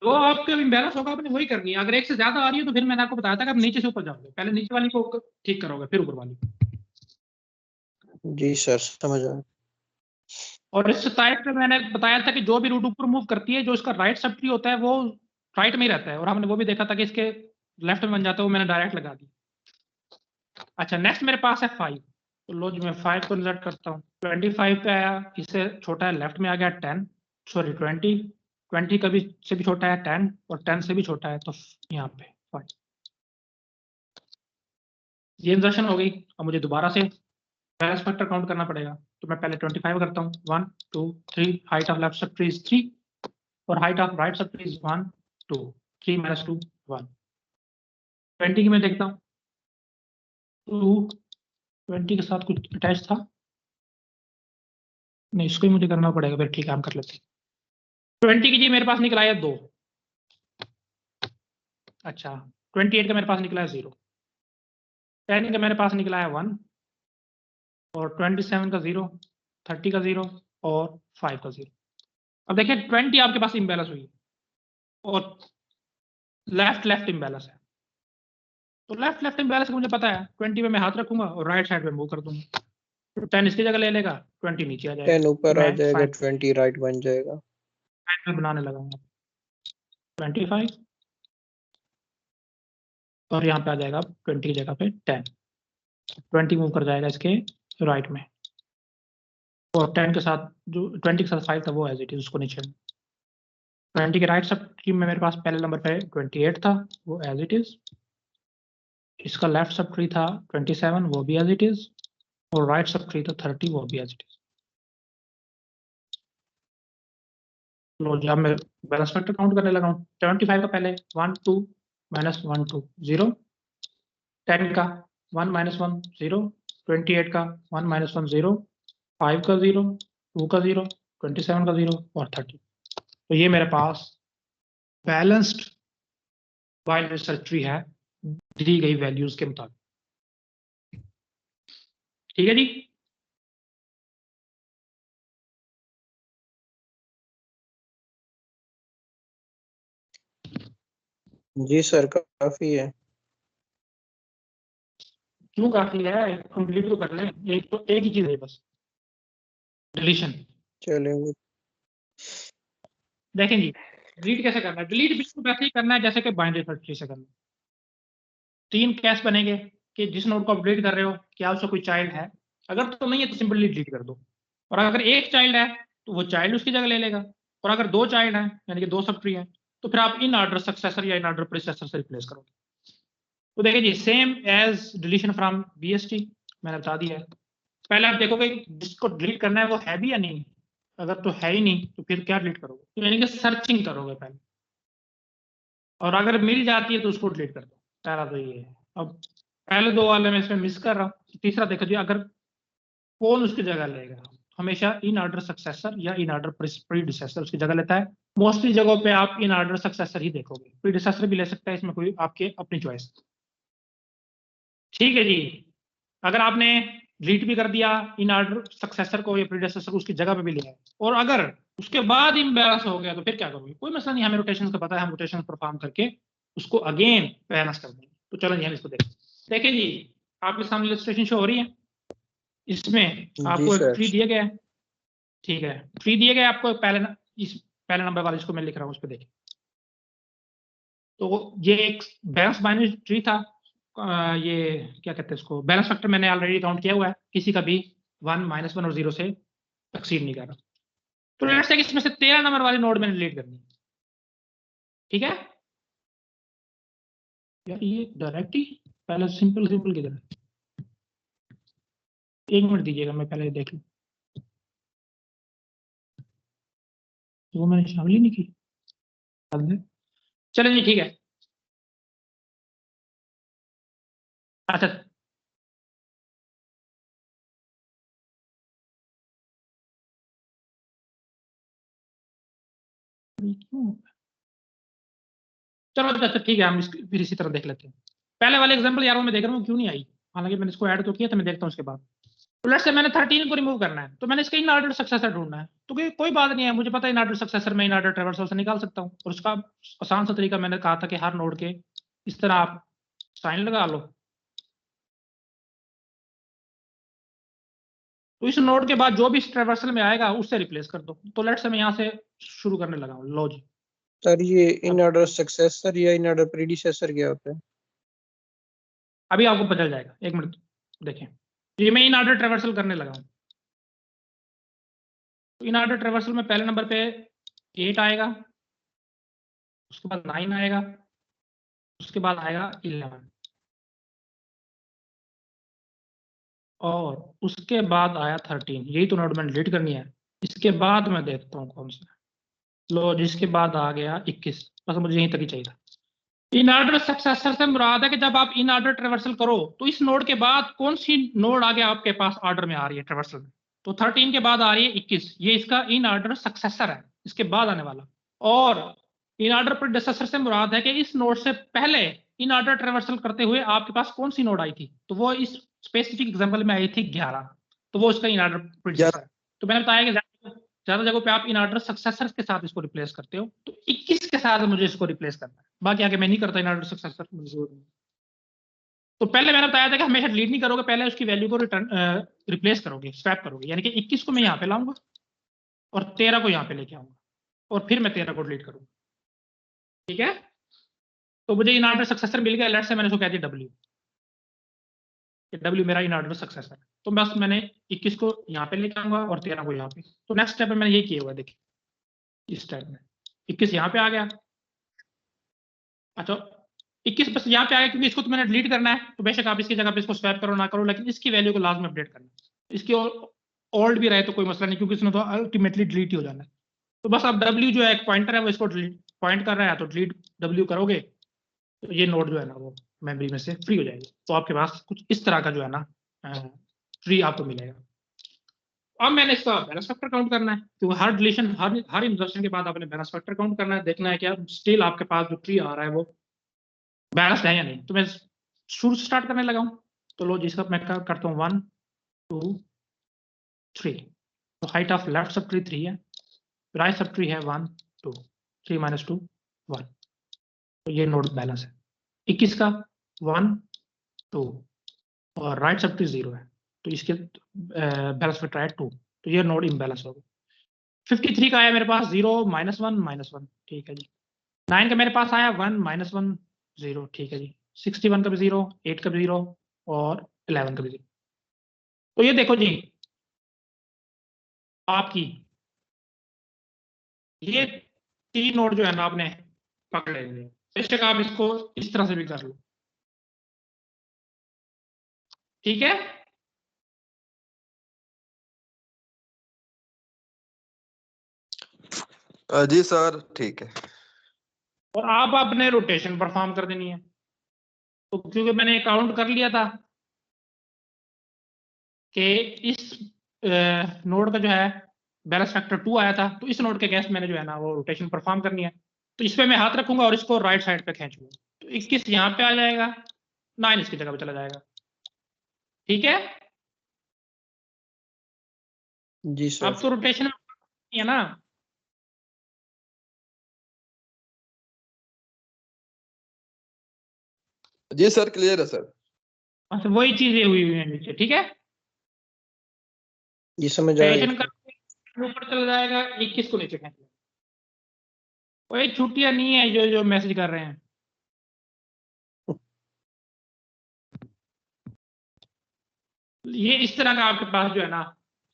तो आपके इम्बैलेंस होगा, आपने वही करनी है। अगर एक से ज्यादा आ रही है तो फिर मैंने आपको बताया था कि आप नीचे से ऊपर जाओगे, पहले नीचे वाली को ठीक करोगे फिर ऊपर वाली। जी सर, समझ आया। और इस टाइप में मैंने बताया था कि जो भी रूट ऊपर मूव करती है, जो इसका राइट सब ट्री होता है वो राइट में ही रहता है, और हमने वो भी देखा था कि इसके लेफ्ट में बन जाता है, वो मैंने डायरेक्ट लगा दी। अच्छा, नेक्स्ट मेरे पास है 5। तो लो जी, मैं 5 को इंसर्ट करता हूँ। 25 पे आया, इससे छोटा है, लेफ्ट में आ गया 10, सॉरी 20, 20 का भी से भी छोटा है 10, और 10 से भी छोटा है, तो यहाँ पे 5। ये इंसर्शन हो गई। अब मुझे दोबारा से बैलेंस फैक्टर काउंट करना पड़ेगा, तो मैं पहले 25 करता हूँ। 1 2 3, height of left sub tree is 3, और height of right sub tree is 1 2, 3 - 2 1। 20 की मैं देखता हूँ, 2 20 के साथ कुछ अटैच था नहीं, इसको ही मुझे करना पड़ेगा, फिर ठीक है हम कर लेते हैं। 20 की जी मेरे पास निकला है 2। अच्छा, 28 का मेरे पास निकला है 0, 10 का मेरे पास निकला है 1, और 27 का 0, 30 का 0, और 5 का 0। अब देखिए 20 आपके पास इम्बैलेंस हुई है और लेफ्ट इम्बैलेंस है। तो लेफ्ट इम्बैलेंस का मुझे पता है, 20 पे मैं हाथ रखूंगा और राइट साइड पे मूव कर दूंगा, तो 10 इसकी जगह ले लेगा, 20 नीचे आ जाएगा। 10 ऊपर आ मैं जाएगा, 5 20 राइट बन जाएगा। बनाने लगाऊंगा 25, और यहाँ पे आ जाएगा 20 की जगह पे 10। 20 मूव कर जाएगा इसके राइट में, और 10 के साथ जो 20 के साथ 5 था वो एज इट इज, उसको नीचे। 20 के राइट सब ट्री में मेरे पास पहले नंबर पे 28 था, वो एज इट इज। इसका लेफ्ट सब ट्री था 27, वो भी एज इट इज, और राइट सब ट्री था 30, वो भी एज इट इज। लो जी, अब मैं बैलेंस फैक्टर काउंट करने लगा हूँ। 75 का पहले 1 2 -1 2 0, 10 का 1 -1 0, 28 का 1 -1 0, 5 का 0, 2 का 0, 27 का 0, और 30। तो ये मेरे पास बैलेंस्ड बाइनरी रिसर्च ट्री है दी गई वैल्यूज के मुताबिक। ठीक है जी। जी सर, काफी है। क्यों काफी है, कंप्लीट तो कर लें। एक ही चीज है बस, डिलीशन। चलेंगे। देखें जी, डिलीट कैसे करना है। डिलीट बिल्कुल वैसे ही करना है जैसे कि बाइनरी सर्च ट्री से करना है। 3 केस बनेंगे कि जिस नोड को आप डिलीट कर रहे हो क्या उसका कोई चाइल्ड है, अगर तो नहीं है तो सिंपली डिलीट कर दो। और अगर एक चाइल्ड है तो वो चाइल्ड उसकी जगह ले लेगा, और अगर दो चाइल्ड है यानी कि दो सब ट्री है तो फिर आप इन ऑर्डर सक्सेसर या इन ऑर्डर प्रीसेसर से रिप्लेस करोगे। तो देखिए जी, same as deletion from BST मैंने बता दिया है। पहले आप देखोगे जिसको डिलीट करना है वो है भी या नहीं, अगर तो है ही नहीं तो फिर क्या डिलीट करोगे, तो यानी कि सर्चिंग करोगे पहले, और अगर मिल जाती है तो उसको डिलीट कर दो। पहला तो ये है। अब पहले दो वाले में इसमें मिस कर रहा हूँ, तीसरा देखो जी, अगर कौन उसकी जगह लेगा, हमेशा इन ऑर्डर सक्सेसर या इन ऑर्डर प्रीडिसेसर उसकी जगह लेता है। मोस्टली जगहों पे आप इन ऑर्डर सक्सेसर ही देखोगे, प्रीडिसेसर भी ले सकता है, इसमें कोई आपके अपनी चॉइस। ठीक है जी, अगर आपने डिलीट भी कर दिया इन ऑर्डर सक्सेसर को या प्रीडिसेसर को, उसकी जगह पे भी लिया है, और अगर उसके बाद इम्बैलेंस हो गया तो फिर क्या करोगे? कोई मसला नहीं, हमें रोटेशन का पता है, हम रोटेशन परफॉर्म करके उसको अगेन बैलेंस कर देंगे। तो चलो जी हम इसको देखिए जी, आपके सामने इलस्ट्रेशन शो हो रही है। इसमें आपको एक सर। ट्री दिया गया है, ठीक है, ट्री दिया गया है आपको पहले नंबर वाले जिसको मैं लिख रहा हूँ उस पर देखिए। तो ये एक बैलेंस बाइनरी ट्री था, ये क्या कहते हैं इसको, बैलेंस फैक्टर मैंने ऑलरेडी काउंट किया हुआ है, किसी का भी 1, -1 और 0 से एक्सीड नहीं कर रहा। तो लेट्स से इसमें से 13 नंबर वाली नोड मैंने डिलीट करनी है, ठीक है यार, ये डायरेक्ट ही पहले सिंपल किधर है, 1 मिनट दीजिएगा, मैं पहले देख लूं। वो मैंने शामिल ही नहीं की। चलो जी ठीक है, अच्छा चलो अच्छा ठीक है, हम फिर इसी तरह देख लेते हैं। पहले वाले एग्जांपल यार वो मैं देख रहा हूँ क्यों नहीं आई, हालांकि मैंने इसको ऐड तो किया था, मैं देखता हूँ उसके बाद। तो लेट्स से मैंने 13 को रिमूव करना है, तो मैंने इसका इन ऑर्डर सक्सेसर ढूंढना है, तो कोई बात नहीं है, मुझे पता है इन ऑर्डर सक्सेसर में इन ऑर्डर ट्रैवर्सल से निकाल सकता हूँ। और उसका आसान सा तरीका मैंने कहा था कि हर नोड के इस तरह आप साइन लगा लो, तो इस नोड के बाद जो भी इस ट्रैवर्सल में आएगा उससे रिप्लेस कर दो। तो लेट्स से मैं यहाँ से शुरू करने लगा हूँ, लो जी। सर ये इन ऑर्डर सक्सेसर या इन ऑर्डर प्रीडिसेसर क्या होता है? अभी आपको पता चल जाएगा, 1 मिनट देखें। ये मैं इन ऑर्डर ट्रैवर्सल करने लगा हूँ, तो इन ऑर्डर ट्रैवर्सल में पहले नंबर पे 8 आएगा, उसके बाद 9 आएगा, उसके बाद आएगा 11, और उसके बाद आया 13। यही तो नोड मैंने डिलीट करनी है। इसके बाद मैं देखता हूँ कौन सा, लो जिसके बाद आ गया 21, बस मुझे यहीं तक ही चाहिए था। इन ऑर्डर सक्सेसर से मुराद है कि जब आप इन ऑर्डर ट्रैवर्सल करो तो इस नोड के बाद कौन सी नोड आगे आपके पास ऑर्डर में आ रही है ट्रैवर्सल में, तो 13 के बाद आ रही है 21, ये इसका इन ऑर्डर सक्सेसर है, इसके बाद आने वाला। और इन ऑर्डर प्रीडिसेसर से मुराद है कि इस नोड से पहले इन ऑर्डर ट्रैवर्सल करते हुए आपके पास कौन सी नोड आई थी, तो वो इस स्पेसिफिक एग्जांपल में आई थी 11, तो वो इसका इन ऑर्डर प्रीडिसेसर है। तो मैंने बताया कि ज्यादा जगहों पे आप इन ऑर्डर सक्सेसर के साथ इसको रिप्लेस करते हो, तो 21 के साथ मुझे इसको रिप्लेस करना है, बाकी आगे मैं नहीं करता इन ऑर्डर सक्सेसर। तो पहले मैंने बताया था कि हमेशा डिलीट नहीं करोगे, पहले उसकी वैल्यू को रिटर्न रिप्लेस करोगे, स्वैप करोगे, यानी कि 21 को मैं यहाँ पे लाऊंगा और 13 को यहाँ पे लेके आऊंगा, और फिर मैं 13 को डिलीट करूंगा, ठीक है। तो मुझे इन ऑर्डर सक्सेसर मिल गया, लेट्स से मैंने उसको कह दिया W, W मेरा इन ऑर्डर सक्सेसर है, तो बस मैंने 21 को यहाँ पे लेके आऊंगा और 13 को यहाँ पे। तो नेक्स्ट स्टेप में मैंने ये किया हुआ है, देखिए इस स्टेप में 21 यहाँ पे आ गया। अच्छा 21 बस यहाँ पे आ गया क्योंकि इसको तो मैंने डिलीट करना है, तो बेशक आप इसकी जगह पे इसको स्वैप करो ना करो, लेकिन इसकी वैल्यू को लाजमी अपडेट करना है। इसकी ओल्ड भी रहे तो कोई मसला नहीं, क्योंकि इसने तो अल्टीमेटली डिलीट ही हो जाना है। तो बस अब W जो है एक पॉइंटर है, वो इसको डिलीट पॉइंट कर रहा है, तो डिलीट W करोगे तो ये नोड जो है ना वो मेमोरी में से फ्री हो जाएगी। तो आपके पास कुछ इस तरह का जो है ना ट्री आपको मिलेगा। अब मैंने इसका बैलेंस फैक्टर काउंट करना है, क्योंकि हर डिलीशन हर इंसर्शन के बाद आपने बैलेंस फैक्टर काउंट करना है, देखना है क्या स्टिल आपके पास जो ट्री आ रहा है वो बैलेंस है या नहीं। तो मैं शुरू से स्टार्ट करने लगा हूँ, तो लो जिसका मैं करता हूँ 1 2 3, तो height of left sub tree 3 है, राइट सब ट्री है 1 2, 3 - 2 1, तो ये नोड बैलेंस है। 21 का 1 2 और राइट सब ट्री 0 है, तो इसके बैलेंस फैक्टर है 2, तो ये नोड इम्बैलेंस होगा। 53 का आया मेरे पास 0 -1 -1, ठीक है जी। 9 का मेरे पास आया 1 -1 0, ठीक है जी। 61 का भी 0, 8 का भी 0 और 11 का भी 0। तो ये देखो जी, आपकी ये 3 नोड जो है ना आपने पकड़े हुए हैं। बेशक आप इसको इस तरह से भी कर लो, ठीक है। जी सर ठीक है। और आप अपने रोटेशन परफॉर्म कर देनी है। तो क्योंकि मैंने काउंट कर लिया था कि इस नोड का जो है बैलेंस फैक्टर 2 आया था, तो इस नोड के अगेंस्ट मैंने जो है ना वो रोटेशन परफॉर्म करनी है। तो इस पे मैं हाथ रखूंगा और इसको राइट साइड पे खींचूंगा, तो 21 यहाँ पे आ जाएगा, 9 इसकी जगह पे चला जाएगा, ठीक है। जी सर। अब तो रोटेशन है ना, जी सर क्लियर है सर। अच्छा वही चीजें हुई है नीचे, ठीक है। ये समझ आ रही रोटेशन है। का ऊपर चला जाएगा, 21 को नीचे खींच लेगा। वही छुट्टियां नहीं है जो जो मैसेज कर रहे हैं। ये इस तरह का आपके पास जो है ना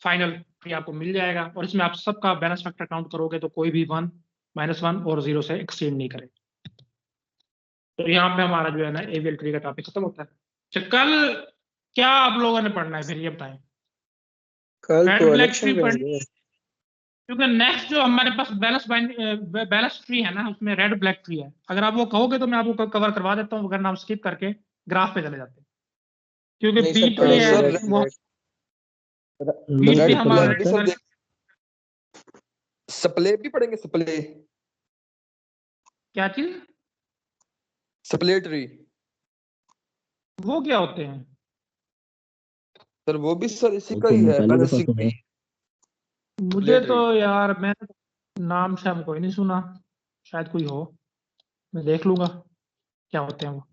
फाइनल ट्री आपको मिल जाएगा, और इसमें आप सबका बैलेंस फैक्टर काउंट करोगे तो कोई भी 1, -1 और 0 से एक्सटेंड नहीं करे। तो यहाँ पे हमारा जो है ना एवियल ट्री का टॉपिक खत्म होता है। अच्छा, कल क्या आप लोगों ने पढ़ना है फिर ये बताएं। कल रेड तो ब्लैक इलेक्शन ट्री पे पढ़नी, होंगे। क्योंकि नेक्स्ट जो हमारे पास बैलेंस ट्री है ना उसमें रेड ब्लैक ट्री है। अगर आप वो कहोगे तो मैं आपको कवर करवा देता हूँ, वरना आप स्किप करके ग्राफ पे चले जाते हैं, क्योंकि नहीं सर, बी ट्री पढ़ेंगे है सर, रेड वो ब्लैक। बी ट्री रेड हमारा ब्लैक सर देख, सप्ले भी पढ़ेंगे, सप्ले क्या चीज, सप्ले ट्री वो क्या होते हैं। सर, वो भी सर इसी वो का तो ही है, पहली दफा बैलेंसिंग सुना है। मुझे ट्री। तो यार मैंने नाम शायद कोई नहीं सुना, शायद कोई हो, मैं देख लूंगा क्या होते हैं वो।